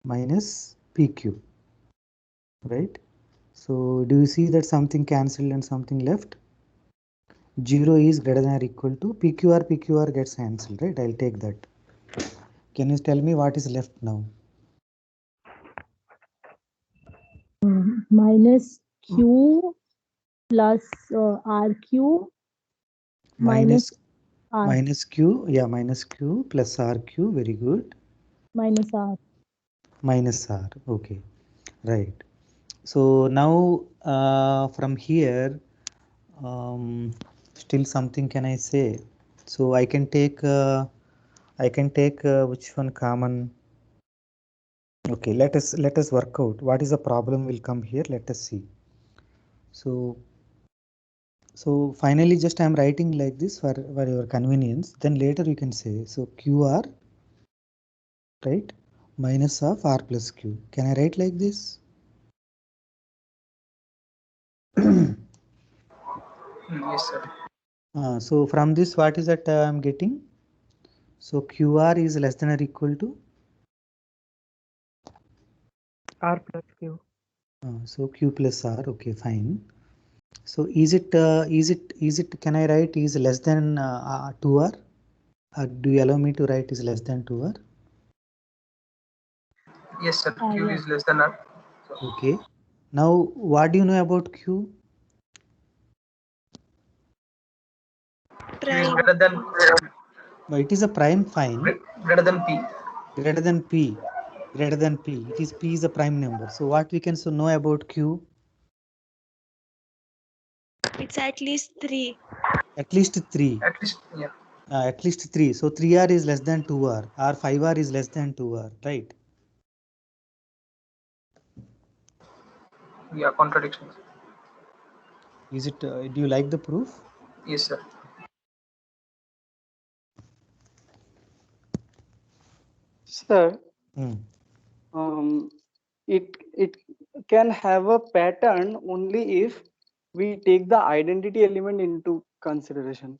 minus PQ, right? So do you see that something cancelled and something left? 0 is greater than or equal to PQR gets cancelled, right? I'll take that. Can you tell me what is left now? Minus Q plus RQ minus R minus Q, yeah, minus Q plus RQ, very good. minus R. Minus R, okay, right. So now from here, still something can I say? So I can take which one common? Okay, let us work out what is the problem will come here. Let us see. So finally just I am writing like this for your convenience. Then later you can say, so QR, right, minus of R plus Q. Can I write like this? Yes, sir. So from this what is that I am getting? So QR is less than or equal to? R plus Q. So Q plus R, okay, fine. So is it can I write is less than 2R? Do you allow me to write is less than 2R? Yes, sir. Q Yeah. is less than R. So, Okay. Now what do you know about Q? Q is Prime. greater than It is a prime, fine. greater than P. Greater than P. Greater than P. It is P is a prime number. So what we can know about Q? It's at least 3. At least 3. At least, yeah. At least 3. So 3R is less than 2R or 5R is less than 2R, right? Yeah, contradictions. Is it? Do you like the proof? Yes, sir. Sir, Hmm. it can have a pattern only if we take the identity element into consideration.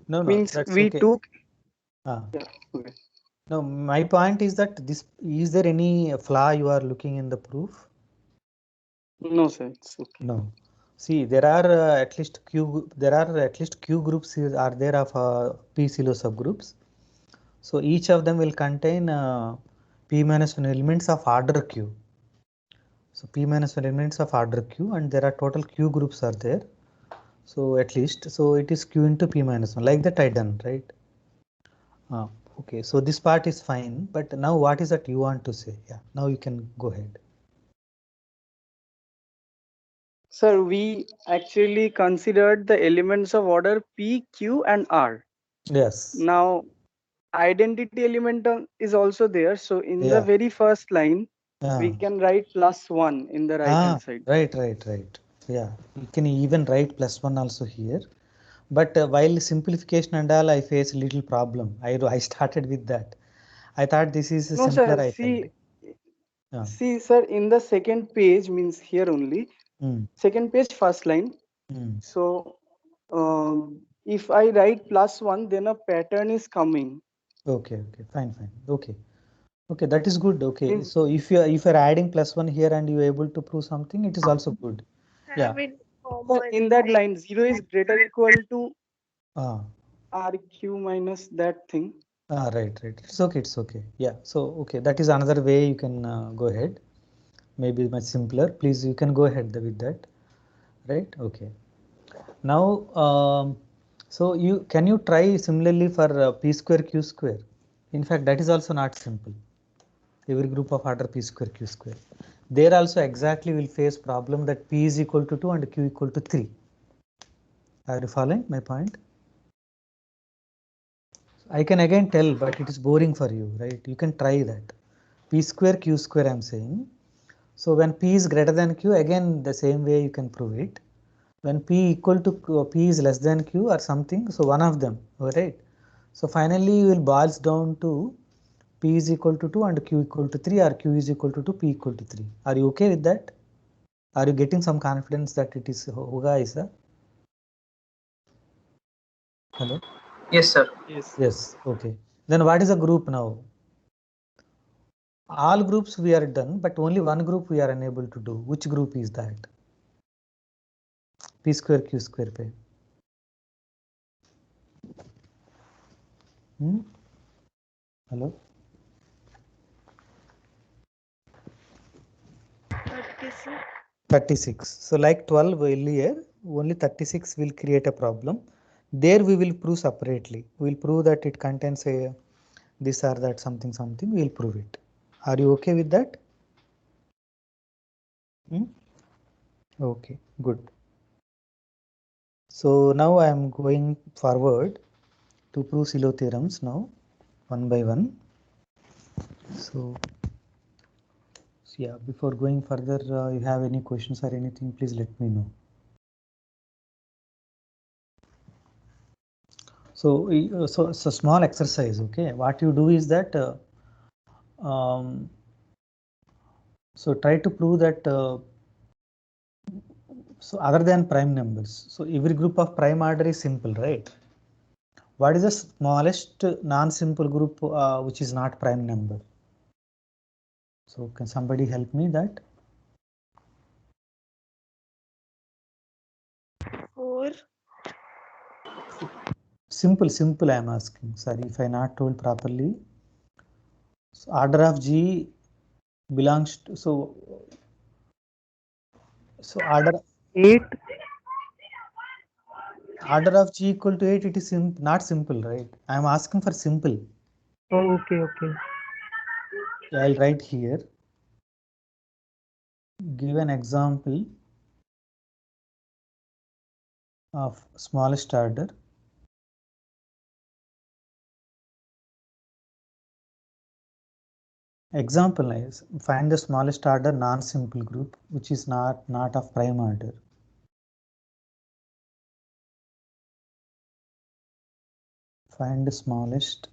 No, Means that's we okay. took. Ah. Yeah, okay. No, my point is that this is there any flaw you are looking in the proof? No, sir, it's okay. No. See, there are at least Q groups are there of P silo subgroups. So each of them will contain P minus 1 elements of order Q. So P minus 1 elements of order Q, and there are total Q groups are there. So at least, so it is Q into P minus 1, like that I done, right? Okay, so this part is fine, but now what is that you want to say? Yeah, now you can go ahead. Sir, we actually considered the elements of order P, Q, and R. Yes. Now, identity element is also there. So in the Yeah. very first line, Yeah. we can write +1 in the right hand side. Right. Yeah, you can even write +1 also here. But while simplification and all, I face a little problem. I started with that. I thought this is No, simpler. sir. I felt. Yeah. See, sir, in the second page means here only. Second page, first line. So if I write +1, then a pattern is coming. Okay, fine. Okay, that is good. Okay, so if you're adding +1 here and you're able to prove something, it is also good. Yeah. In that line, 0 is greater or equal to RQ minus that thing. Right. It's okay. Yeah. So okay, that is another way you can go ahead. Maybe much simpler. Please, you can go ahead with that. Right. Okay. Now, so can you try similarly for P square Q square? In fact, that is also not simple. Every group of order P square Q square. There also exactly will face problem that P is equal to 2 and Q equal to 3. Are you following my point? I can again tell, but it is boring for you, right? You can try that. P square, Q square, I'm saying. So when P is greater than Q, again, the same way you can prove it. When P equal to P is less than Q or something, so one of them, right? So finally, you will boils down to P is equal to 2 and Q equal to 3, or Q is equal to 2, P equal to 3. Are you okay with that? Are you getting some confidence that it is Hoga is a? Hello? Yes, sir. Yes, okay. Then what is a group now? All groups we are done, but only one group we are unable to do. Which group is that? P square, Q square पे. Hello? 36. So like 12 earlier, only 36 will create a problem. There we will prove separately. We will prove that it contains a this or that something. We will prove it. Are you okay with that? Okay, good. So now I am going forward to prove Silo theorems now, one by one. So yeah, before going further, you have any questions or anything, please let me know. So it's a small exercise, okay? What you do is that, so try to prove that, so other than prime numbers, so every group of prime order is simple, right? What is the smallest non-simple group which is not prime number? So can somebody help me that? 4. Simple I am asking. Sorry if I not told properly. So order of G belongs to, so order 8. Order of G equal to 8, it is not simple, right? I am asking for simple. Oh, okay. I'll write here. Give an example of smallest order. Example is find the smallest order non-simple group which is not of prime order. Find the smallest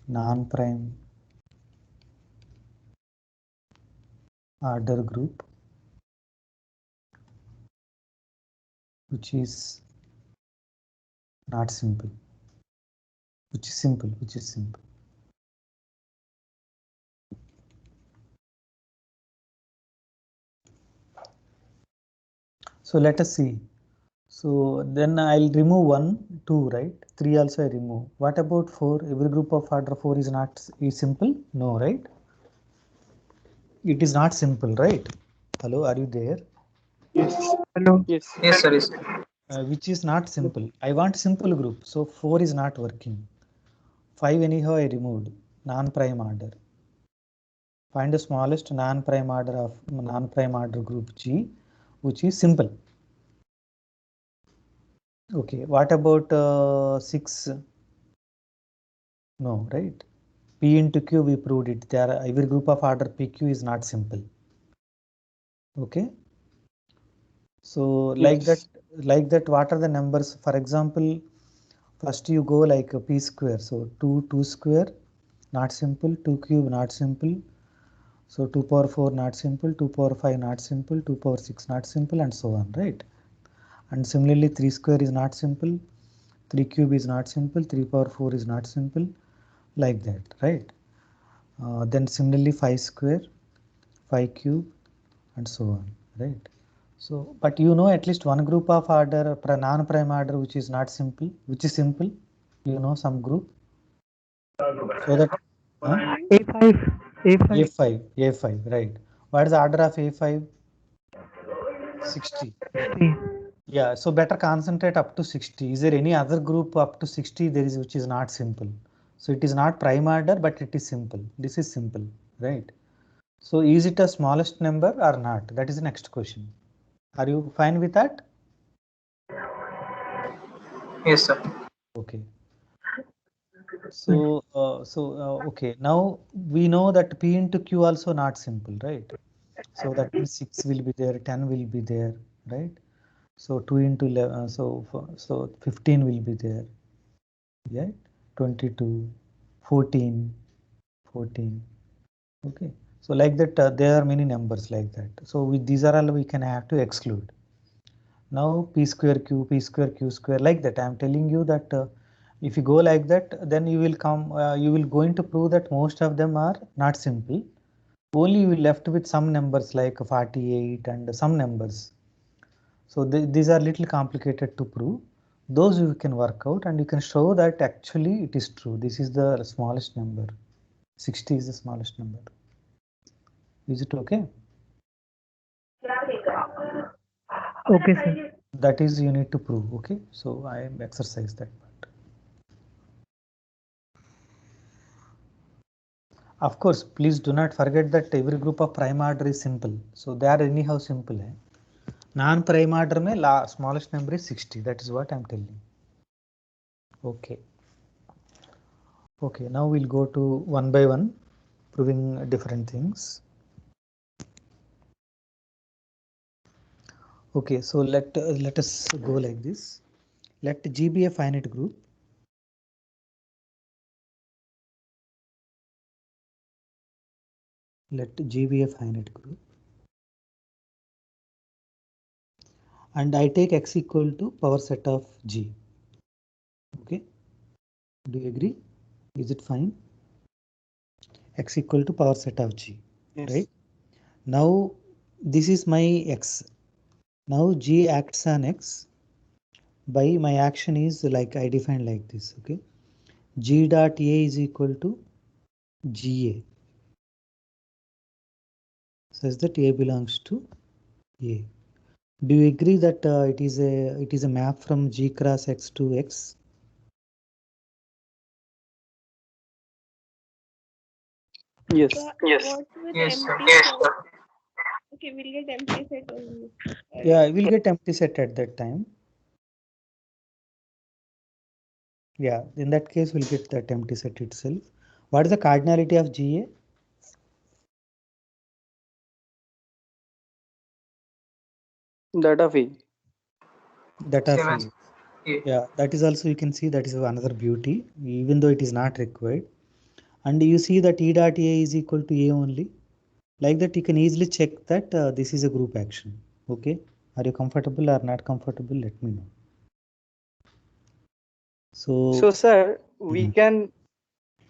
non-prime order group which is not simple, which is simple. So let us see. So then I'll remove 1, 2, right? 3 also I remove. What about 4? Every group of order 4 is simple? No, right? It is not simple, right? Hello, are you there? Yes. Hello. Yes, sir. Yes. Which is not simple. I want simple group. So 4 is not working. 5 anyhow I removed. Non-prime order. Find the smallest non-prime order group G, which is simple. Okay, what about 6? No, right? P into Q, we proved it. Every group of order PQ is not simple. Okay. So like that, what are the numbers? For example, first you go like a P square. So 2 square, not simple. 2 cube, not simple. So 2 power 4, not simple. 2 power 5, not simple. 2 power 6, not simple, and so on, right? And similarly, 3 square is not simple. 3 cube is not simple. 3 power 4 is not simple. Like that, right? Then similarly 5 square, 5 cube, and so on, right? So, but you know at least one group of order, non-prime order, which is not simple, which is simple. You know some group. So that A5, right? What is the order of A5? 60. Yeah, so better concentrate up to 60. Is there any other group up to 60 there is which is not simple? So it is not prime order, but it is simple. This is simple, right? So is it a smallest number or not? That is the next question. Are you fine with that? Yes, sir. Okay. So, okay. Now we know that P into Q also not simple, right? So that means 6 will be there, 10 will be there, right? So 2 into 11, so 15 will be there, yeah? 22, 14, 14. Okay. So like that, there are many numbers like that. So with these are all we can have to exclude. Now P square Q Q square like that. I am telling you that if you go like that, then you will going to prove that most of them are not simple. Only you will left with some numbers like 48 and some numbers. So these are little complicated to prove. Those you can work out and you can show that actually it is true. This is the smallest number. 60 is the smallest number. Is it okay? Okay, sir. That is you need to prove. Okay. So I exercise that part. Of course, please do not forget that every group of prime order is simple. So they are anyhow simple. Non-prime order mein smallest number is 60. That is what I am telling. Okay. Okay, now we'll go to one by one, proving different things. Okay, so let us go like this. Let G be a finite group. Let G be a finite group. And I take X equal to power set of G. Okay, do you agree? Is it fine? X equal to power set of G, yes. Right? Now this is my X. Now G acts on X by my action is like I define like this. Okay, G dot A is equal to GA, such that A belongs to A. Do you agree that it is a map from G cross X to X? Yes. So Yes. what with Yes, sir. empty set? Okay, we'll get empty set only. Yeah, we'll get empty set at that time. Yeah, in that case, we'll get that empty set itself. What is the cardinality of GA? That of A. That of Same A. as A. Yeah, that is also you can see that is another beauty, even though it is not required. And you see that E dot A is equal to A only. Like that, you can easily check that this is a group action. Okay, are you comfortable or not comfortable? Let me know. So sir, we can,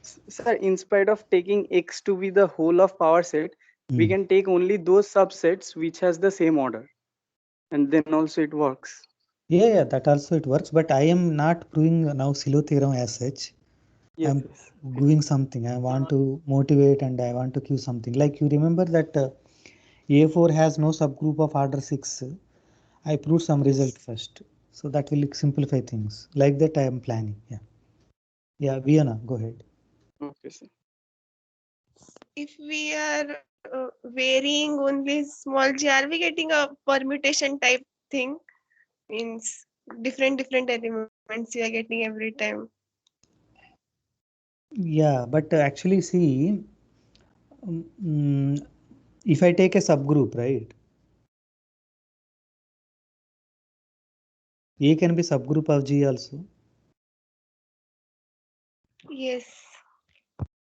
sir, in spite of taking X to be the whole of power set, we can take only those subsets which has the same order, and then also it works. Yeah, that also it works, but I am not proving now Silo theorem as such. Yes, I'm doing something. I want to motivate and I want to give something. Like you remember that A4 has no subgroup of order 6. I proved some result first. So that will simplify things. Like that I am planning. Yeah. Yeah, Vienna, go ahead. Okay, sir. If we are varying only small g, are we getting a permutation type thing? Means different elements you are getting every time. Yeah, but actually see, if I take a subgroup, right? A can be subgroup of G also. Yes.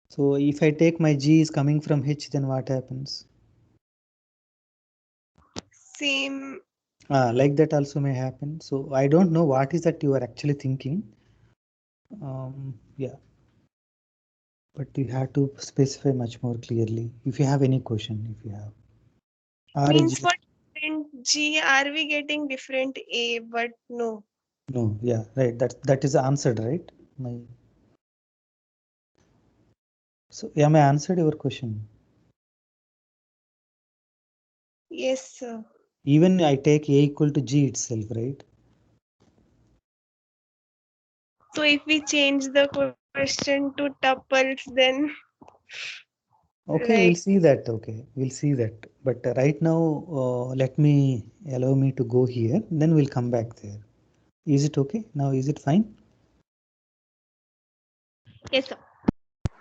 So if I take my G is coming from H, then what happens? Same. Like that also may happen. So I don't know what is that you are actually thinking. Yeah, but you have to specify much more clearly. If you have any question, if you have. Means for different G, are we getting different A? But no. No, yeah, right. That is answered, right? So am I answered your question? Yes, sir. Even I take A equal to G itself, right? So if we change the question to tuples, then Okay, we'll see that. Okay, we'll see that. But right now, allow me to go here. Then we'll come back there. Is it okay? Now is it fine? Yes, sir.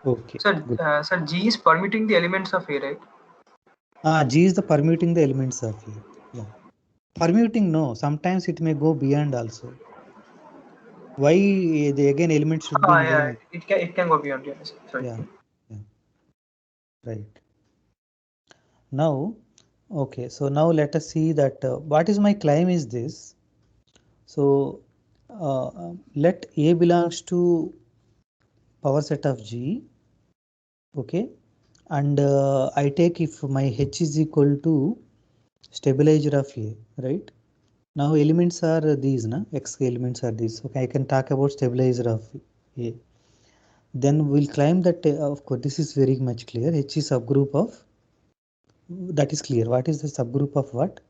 Okay. Sir, Good. sir, G is permitting the elements of A, right? G is the permuting the elements of A. Yeah. Permuting, no. Sometimes it may go beyond also. Why the again element should be in Yeah, line? it can go beyond. Yes, sorry. Yeah. Yeah. Right. Now, okay. So now let us see that what is my claim is this. So let A belongs to power set of G. Okay. And I take if my H is equal to stabilizer of A, right? Now elements are these, na? X elements are these. Okay, I can talk about stabilizer of A. Then we'll claim that, of course, this is very much clear. H is subgroup of, that is clear. What is the subgroup of what?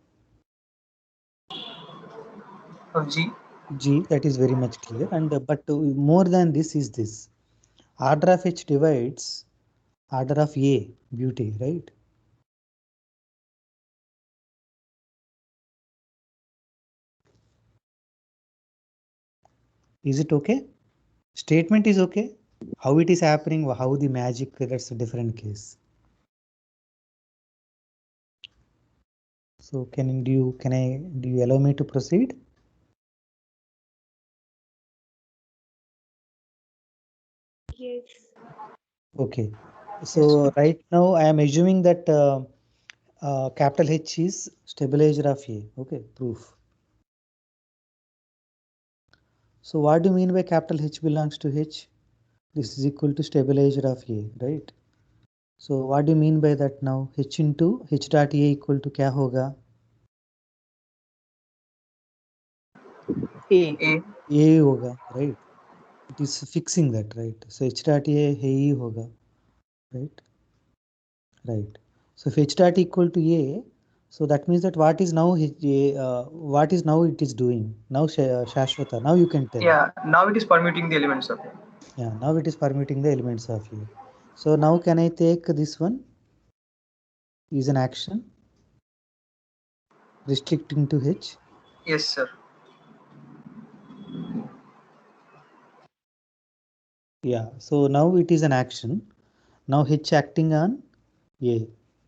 Of G. G, that is very much clear. And but more than this is this. Order of H divides order of A, beauty, right? Is it okay? Statement is okay. How it is happening, how the magic, that's a different case. So do you allow me to proceed? Yes. Okay. So right now I am assuming that capital H is stabilizer of A. Okay, proof. So what do you mean by capital H belongs to H? This is equal to stabilizer of A, right? So what do you mean by that now? H into H dot A equal to क्या होगा? A. A होगा, right? It is fixing that, right? So H dot A है ही होगा, right? Right. So if H dot equal to A, so that means that what is now what is now it is doing? Now Shashwata, now you can tell. Yeah, now it is permitting the elements of A. Yeah, now it is permitting the elements of A. So now can I take this one? Is an action restricting to H? Yes, sir. Yeah, so now it is an action. Now H acting on A.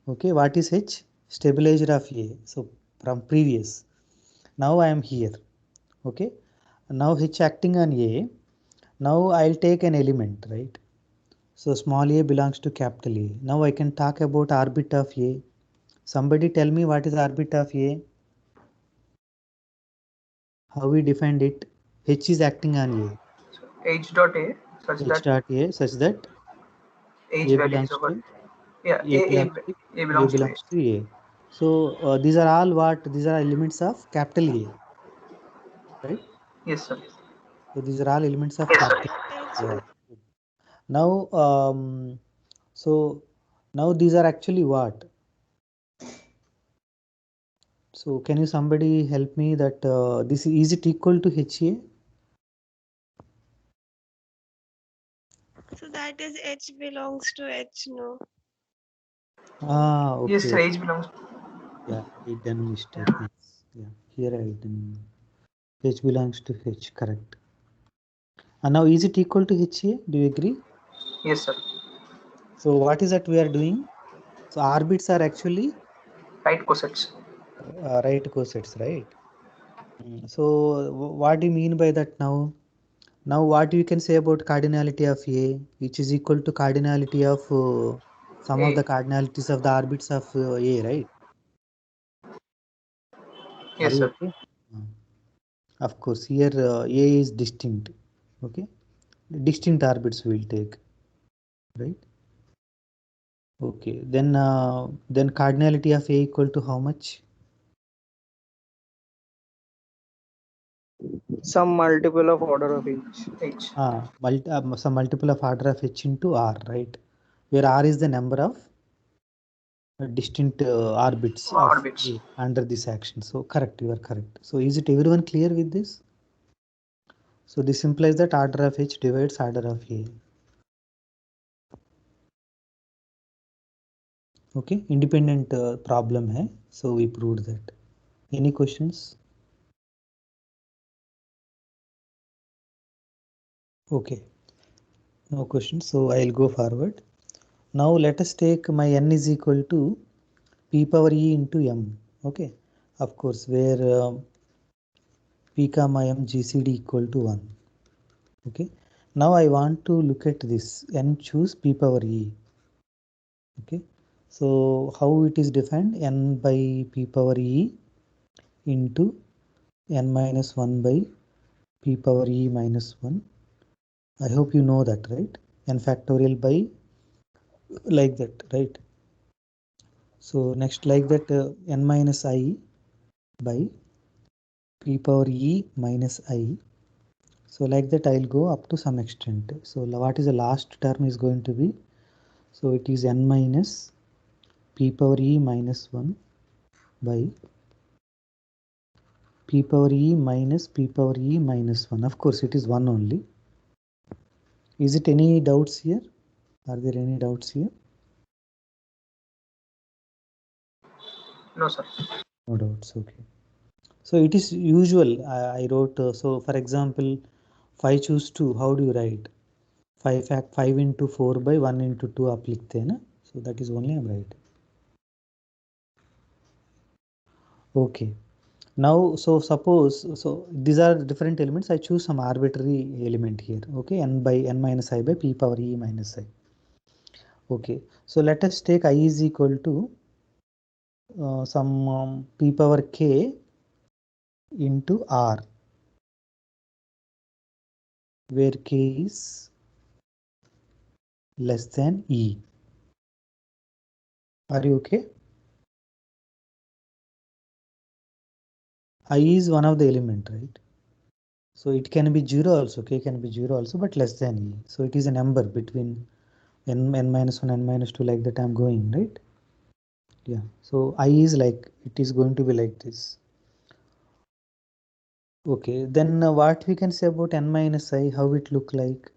Okay, what is H? Stabilizer of A. So from previous. Now I am here. Okay, now H acting on A. Now I'll take an element, right? So small a belongs to capital A. Now I can talk about orbit of A. Somebody tell me what is orbit of A? How we defined it? H is acting on A. So H dot A such H that dot A such that H A value is belongs over. to Yeah, A belongs to A A belongs to A. belongs to A. So these are all what? These are elements of capital A, right? Yes, sir. So these are all elements of Yes, sir. capital A. Yeah. Now so now these are actually what? So can you somebody help me that this is it equal to HA? So that is H belongs to H, no? Okay. Yes, sir. H belongs. Yeah, I done mistake. Yes. Yeah, here I done. H belongs to H, correct. And now is it equal to HA? Do you agree? Yes, sir. So what is that we are doing? So orbits are actually Right cosets. right cosets, right? So what do you mean by that now? Now what you can say about cardinality of A, which is equal to cardinality of some of A. the cardinalities of the orbits of A, right? Are Yes, you sir. okay? Of course, here A is distinct. Okay, distinct orbits we will take, right? Okay, then cardinality of A equal to how much? Some multiple of order of H. H. Some multiple of order of H into R, right? Where R is the number of distinct orbits of Orbits. A under this action. So correct, you are correct. So is it everyone clear with this? So this implies that order of H divides order of A. Okay, independent problem hai. So we proved that. Any questions? Okay, no question. So I'll go forward. Now let us take my n is equal to p power e into m. Okay, of course, where p comma m GCD equal to 1. Okay, now I want to look at this n choose p power e. Okay, so how it is defined? N by p power e into n minus 1 by p power e minus 1. I hope you know that, right? N factorial by like that, right? So next like that n minus I by p power e minus I. So like that I'll go up to some extent. So what is the last term is going to be? So it is n minus p power e minus 1 by p power e minus p power e minus 1. Of course it is 1 only. Is it any doubts here? Are there any doubts here? No, sir. No doubts. Okay. So it is usual. I wrote. So for example, 5 choose 2. How do you write? 5 into 4 by 1 into 2 आप लिखते हैं ना? So that is only I'm right. Okay. Now so suppose so these are different elements. I choose some arbitrary element here. Okay, n by n minus I by p power e minus I. Okay. So let us take I is equal to some p power k into r, where k is less than e. Are you okay? I is one of the element, right? So it can be 0 also, k can be 0 also, but less than e. So it is a number between n minus 1, n minus 2, like that I'm going, right? Yeah. So I is like, it is going to be like this. Okay. Then what we can say about n minus I, how it look like?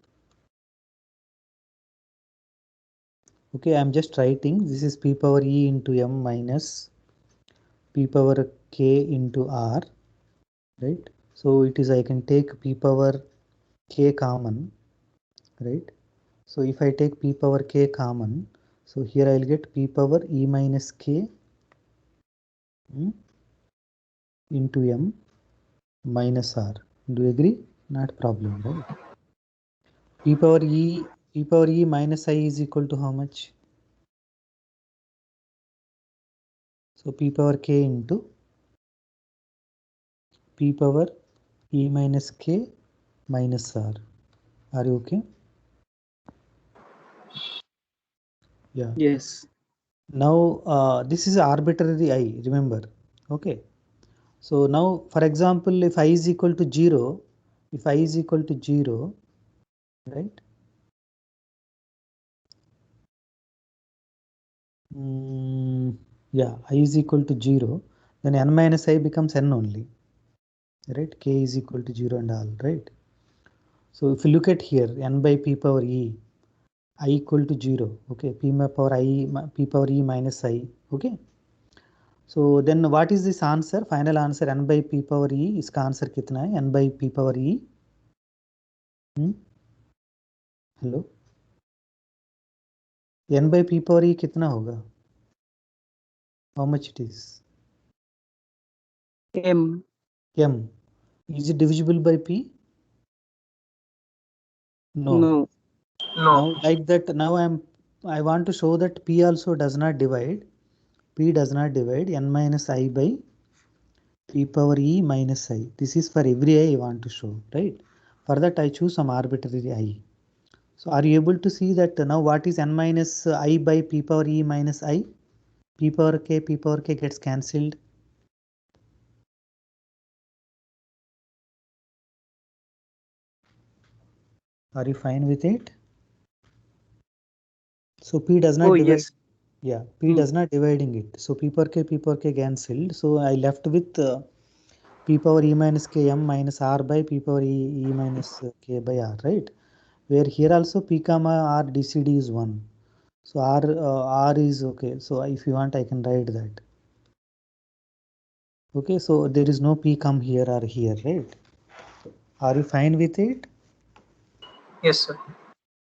Okay, I'm just writing. This is p power e into m minus p power k into r, right? So it is, I can take p power k common, right? So if I take p power k common, so here I'll get p power e minus k into m minus r. Do you agree? Not problem, right? p power e minus I is equal to how much? So p power k into p power e minus k minus r. Are you okay? Yeah. Yes. Now this is arbitrary I, remember. Okay. So now for example, if I is equal to 0, if I is equal to 0, right? Yeah, I is equal to 0, then n minus I becomes n only, right? K is equal to 0 and all, right? So if you look at here, n by p power e, I equal to 0, okay? P power e minus I, okay? So then what is this answer? Final answer n by p power e, इसका answer कितना है? n by p power e. Hello, n by p power e कितना होगा? How much it is? M. M. Is it divisible by p? No. No. No. Now like that, now I want to show that p also does not divide. P does not divide n minus I by p power e minus I. This is for every I want to show, right? For that I choose some arbitrary I. So are you able to see that now what is n minus I by p power e minus I? P power k gets cancelled. Are you fine with it? So p does not Oh, divide. yes. Yeah, p does not dividing it. So p power k cancelled. So I left with p power e minus k m minus r by p power e minus k by r, right? Where here also p comma r dcd is 1. So r is okay. So if you want, I can write that. Okay, so there is no p come here or here, right? Are you fine with it? Yes, sir.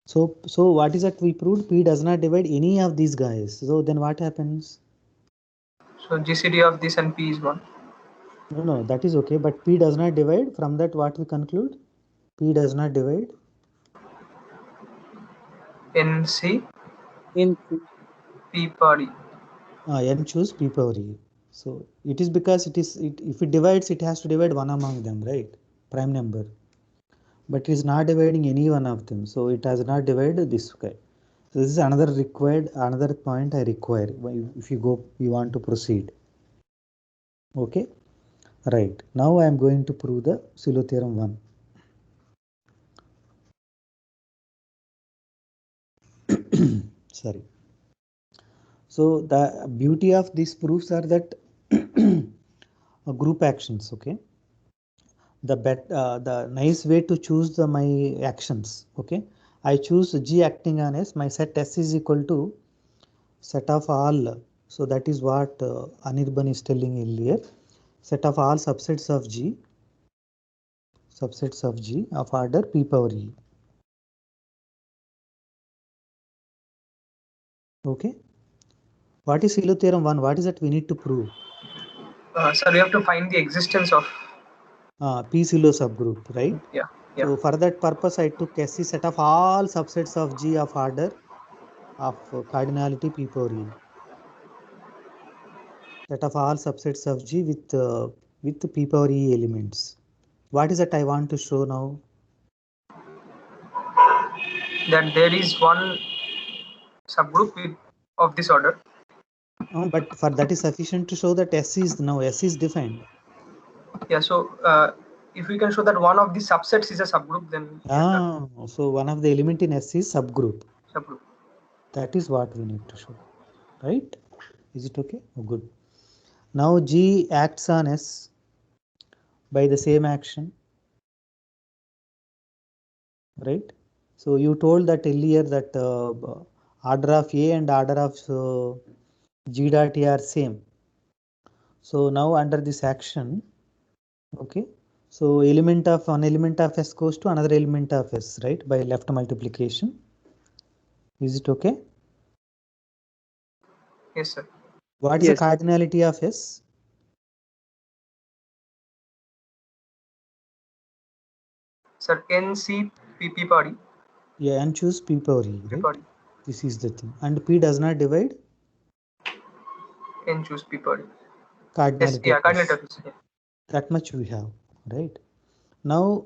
So what is that we proved? P does not divide any of these guys. So then what happens? So GCD of this and P is 1. No, that is okay. But P does not divide. From that, what we conclude? P does not divide. NC In P power E. N choose P power E. So it is because if it divides, it has to divide one among them, right? Prime number. But it is not dividing any one of them. So it has not divided this guy. So this is another point I require if you want to proceed. Okay. Right. Now I am going to prove the Silo theorem 1. Sorry. So the beauty of these proofs are that group actions. Okay. The nice way to choose my actions. Okay. I choose G acting on S. My set S is equal to set of all. So that is what Anirban is telling earlier. Set of all subsets of G of order P power E. Okay. What is Silo theorem 1? What is that we need to prove? Sir, we have to find the existence of P Silo subgroup, right? yeah. So for that purpose, I took SC set of all subsets of G of order of cardinality P power E. Set of all subsets of G with P power E elements. What is that I want to show now? That there is one subgroup of this order. But for that is sufficient to show that S is defined. Yeah. So if we can show that one of the subsets is a subgroup, then So one of the element in S is subgroup. Subgroup. That is what we need to show, right? Is it okay? Oh, good. Now G acts on S by the same action, right? So you told that earlier that order of A and order of G dot A are same. So now under this action, okay, so one element of S goes to another element of S, right, by left multiplication. Is it okay? Yes, sir. What is the cardinality of S? Sir, NC P power E. Yeah, and choose P power E, right? Power E. This is the thing. And P does not divide? N choose P power E. Cardinality. Yes, cardinality of S. Yeah. That much we have, right? Now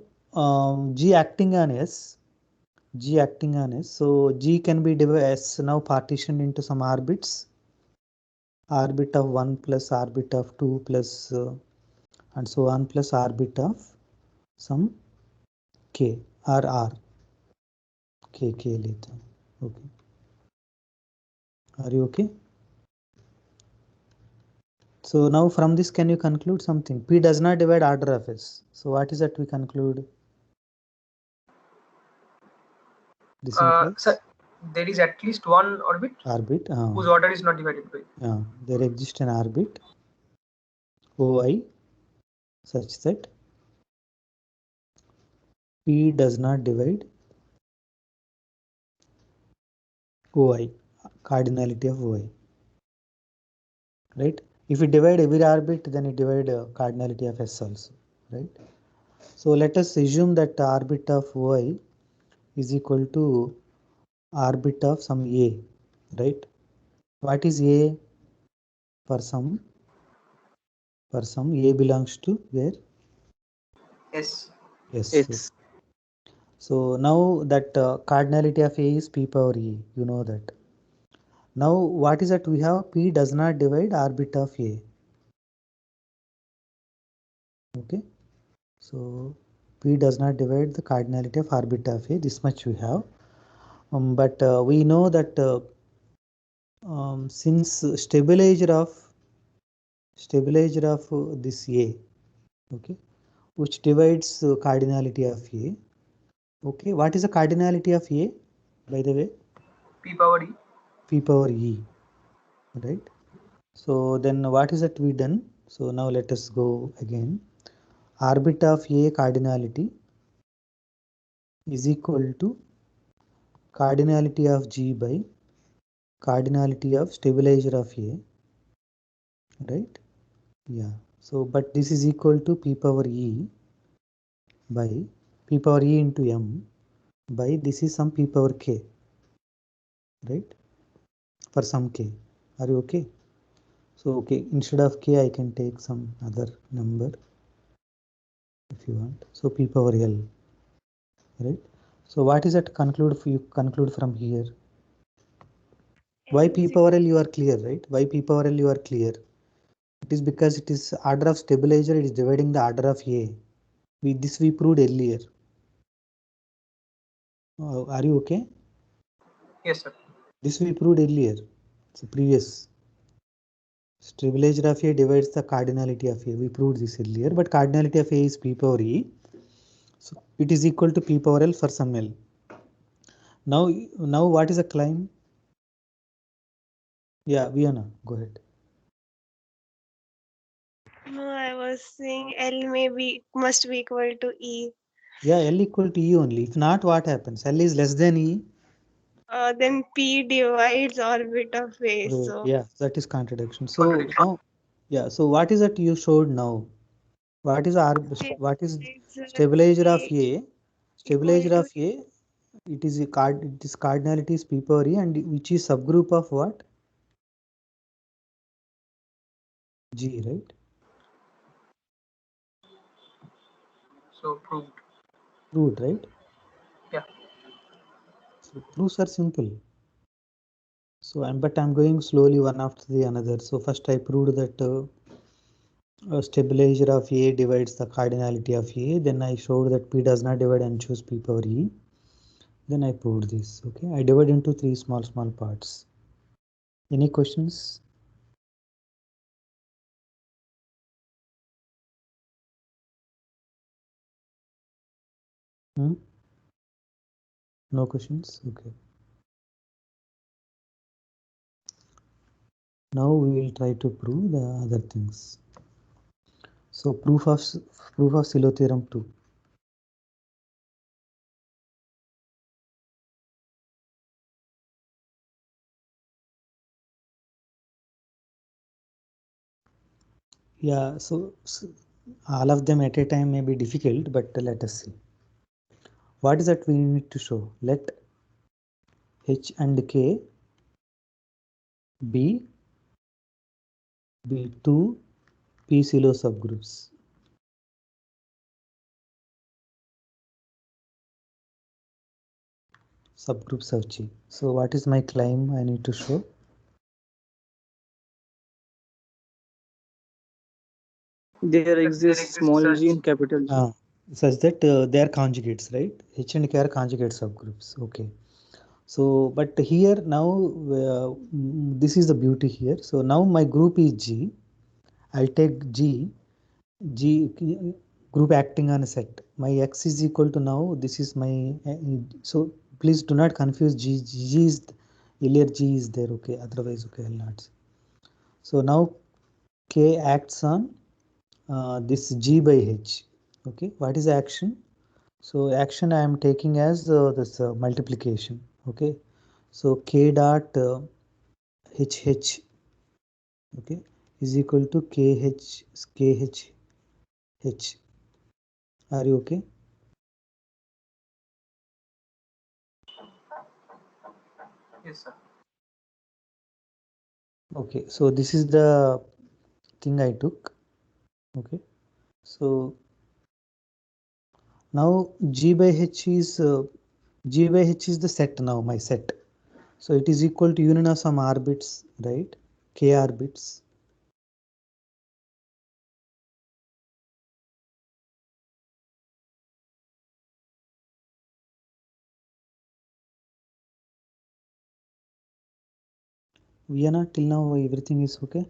G acting on S. So G can be divided now partitioned into some orbits. Orbit of 1 plus orbit of 2 plus and so on plus orbit of some K or R. K later. Okay. Are you okay? So now from this, can you conclude something? P does not divide order of S. So what is that we conclude? This Sir, there is at least one orbit whose order is not divided by. There exists an orbit OI such that P does not divide OI, cardinality of OI, right? If we divide every orbit, then it divide cardinality of S also, right? So let us assume that orbit of OI is equal to orbit of some A, right? What is A? For some A belongs to where? Yes. Yes. So now that cardinality of A is P power E, you know that. Now what is that we have? P does not divide orbit of A. Okay. So P does not divide the cardinality of orbit of A. This much we have. But we know that since stabilizer of this A, okay, which divides cardinality of A. Okay, what is the cardinality of A, by the way? P power E. P power E, right? So then what is that we done? So now let us go again. Orbit of A cardinality is equal to cardinality of G by cardinality of stabilizer of A, right? Yeah. So, but this is equal to P power E by P power E into M by this is some P power K, right? For some K. Are you okay? So, okay, instead of K, I can take some other number if you want. So, P power L, right? So, what is that conclude you conclude from here? Why P power L you are clear, right? Why P power L you are clear? It is because it is order of stabilizer, it is dividing the order of A. This we proved earlier. Are you okay? Yes, sir. This we proved earlier. It's previous. Stabilizer of A divides the cardinality of A. We proved this earlier, but cardinality of A is P power E. So it is equal to P power L for some L. Now what is a claim? Yeah, Vienna, go ahead. No, I was saying L must be equal to E. Yeah, L equal to E only. If not, what happens? L is less than E. Then P divides orbit of A. So Yeah, that is contradiction. So Contradiction. now, yeah. So what is that you showed now? What is what is stabilizer of A? Stabilizer of A. It is cardinality is P power E, and which is subgroup of what? G, right? So proved. Proved, right? Yeah. So proofs are simple. So but I'm going slowly one after the another. So first I proved that a stabilizer of A divides the cardinality of A. Then I showed that P does not divide and choose P power E. Then I proved this. Okay, I divide into three small parts. Any questions? No questions. Okay. Now we will try to prove the other things. So proof of Silo theorem 2. Yeah, so all of them at a time may be difficult, but let us see. What is that we need to show? Let H and K be two P Silo subgroups. Subgroups of G. So what is my claim I need to show? There exists small g and capital G. Such that they are conjugates, right? H and K are conjugate subgroups. Okay. So, but here now, this is the beauty here. So now my group is G. I'll take G group acting on a set. My X is equal to now, this is my, so please do not confuse G. G is, earlier G is there, okay, otherwise, okay, I'll not say. So now K acts on this G by H. Okay, what is action? So action I am taking as this multiplication. Okay, so K dot HH, okay, is equal to KH. Are you okay? Yes, sir. Okay, so this is the thing I took. Okay, so now G by H is the set now, my set. So it is equal to union of some orbits, right? K orbits. Vienna, till now everything is okay?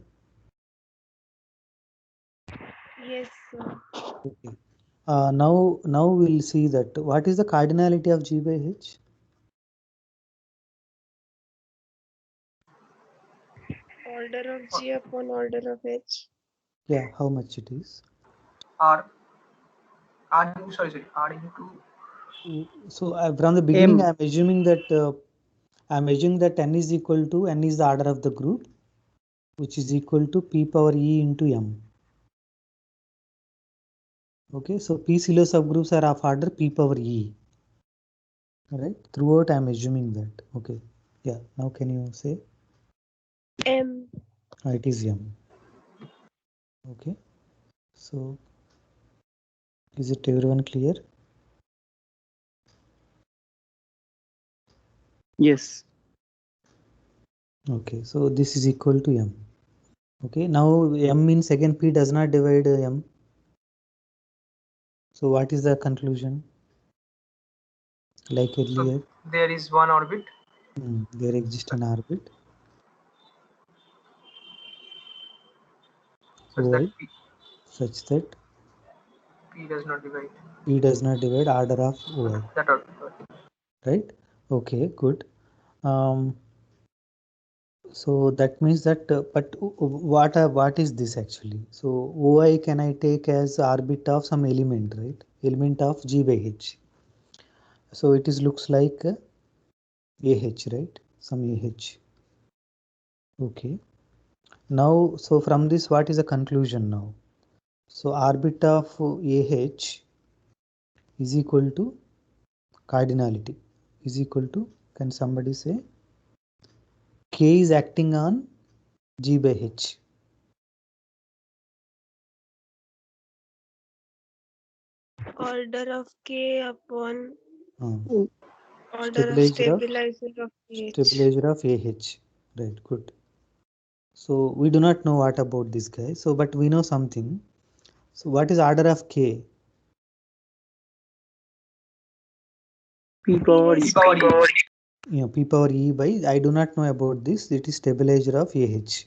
yes, sir. Okay. Now we'll see that what is the cardinality of G by H? Order of G upon order of H. Yeah, how much it is? R into So from the beginning, M. I'm assuming that n is equal to n is the order of the group, which is equal to p power e into m. Okay, so p Celan subgroups are of order p power e. Right, throughout I'm assuming that. Okay, yeah. Now can you say? M. It is m. Okay, so is it everyone clear? Yes. Okay, so this is equal to m. Okay, now m means again p does not divide m. So what is the conclusion? Like earlier, So there is one orbit. there exists an orbit OI such that P does not divide p does not divide order of OI. that orbit. Right? Okay, good. So that means that, but what is this actually? So OI can I take as orbit of some element, right? Element of G by H. So it is looks like AH, right? Some AH. Okay. Now, so from this, what is the conclusion now? So orbit of AH is equal to cardinality is equal to, can somebody say? K is acting on G by H. Order of K upon Uh, order of stabilizer stabilizer of H. Stabilizer of AH. Right, good. So we do not know what about this guy. So, but we know something. So what is order of K? P power E. P power E. P power E by, I do not know about this. It is stabilizer of AH.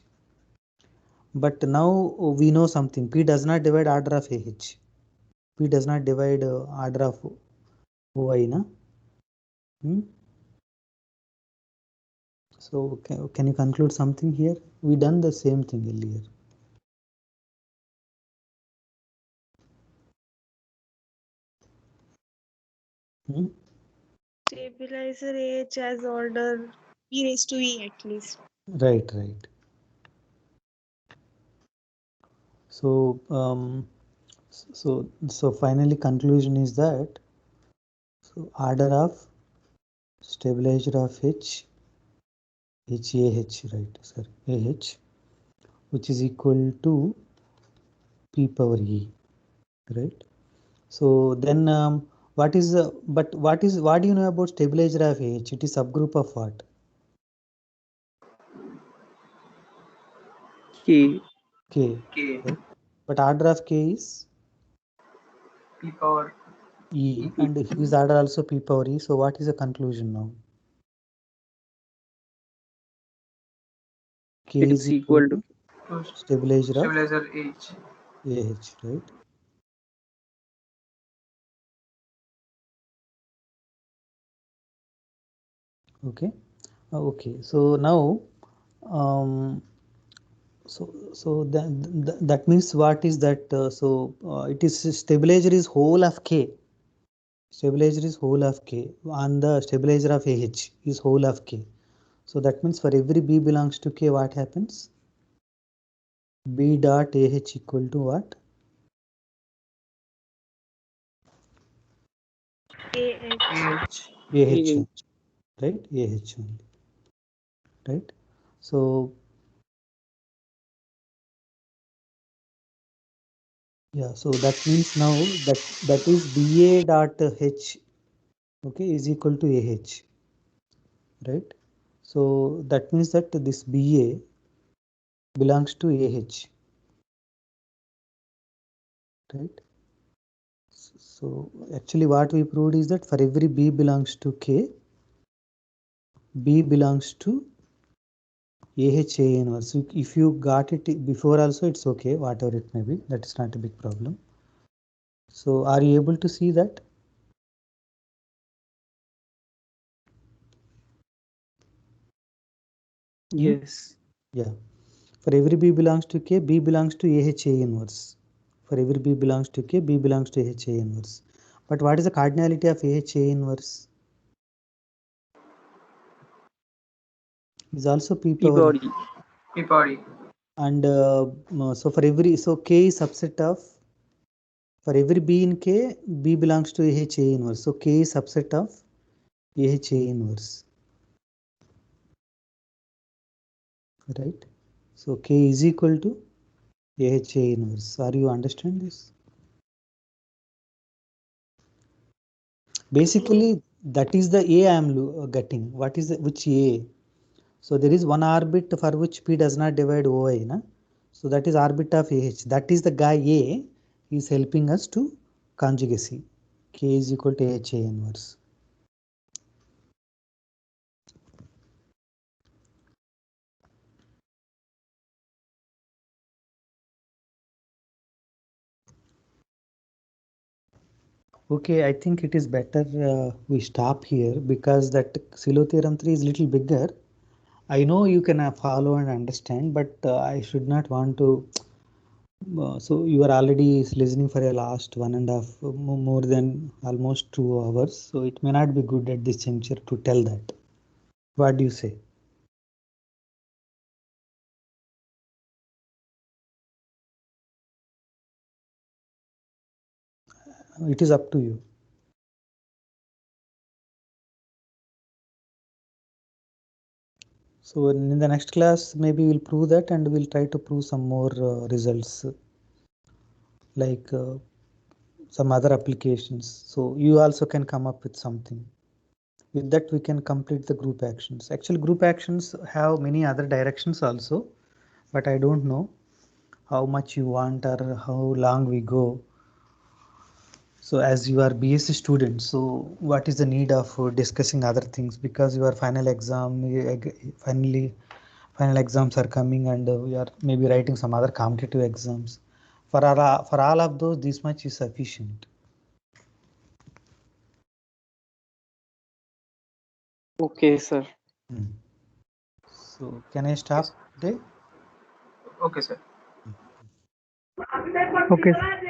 But now we know something. P does not divide order of AH. P does not divide order of OI, na? So can you conclude something here? We done the same thing earlier. Stabilizer H as order P raised to E at least. Right. So so finally conclusion is that, so order of stabilizer of H, right, sorry, AH, which is equal to P power E, right? So then what is what do you know about stabilizer of AH? It is subgroup of what? K. K. K. Right? But order of K is P power E, and his order also P power E. So what is the conclusion now? K It's is equal equal to to stabilizer of stabilizer H. AH, right? Okay. Okay. So now, so that means what is that? It is stabilizer is whole of K. Stabilizer is whole of K, and the stabilizer of AH is whole of K. So that means for every B belongs to K, what happens? B dot AH equal to what? AH. AH, right? AH only, right? So yeah, so that means now that is BA dot H, okay, is equal to AH, right? So that means that this BA belongs to AH, right? So actually what we proved is that for every B belongs to K, B belongs to AHA inverse. If you got it before also, it's okay, whatever it may be, that is not a big problem. So are you able to see that? Yes. Yeah. For every B belongs to K, B belongs to AHA inverse. For every B belongs to K, B belongs to AHA inverse. But what is the cardinality of AHA inverse? Is also P P power. body. P power E. And so for every, so K is subset of, for every B in K, B belongs to AHA inverse. So K is subset of AHA inverse. Right? So K is equal to AHA inverse. Are you understand this? Basically, that is the A I am getting. What is the, which A? So there is one orbit for which P does not divide OI. Na? So that is orbit of AH. That is the guy A is helping us to conjugacy. K is equal to AHA inverse. Okay, I think it is better we stop here because that Silo theorem 3 is little bigger. I know you can follow and understand, but I should not want to. So you are already listening for a last 1.5, more than almost 2 hours. So it may not be good at this juncture to tell that. What do you say? It is up to you. So in the next class, maybe we'll prove that and we'll try to prove some more results like some other applications. So you also can come up with something. With that, we can complete the group actions. Actually, group actions have many other directions also, but I don't know how much you want or how long we go. So as you are BSc students, so what is the need of discussing other things, because your final exam, final exams are coming and we are maybe writing some other competitive exams. For all of those, this much is sufficient. Okay, sir. So can I stop Yes. today? Okay, sir. Okay, sir.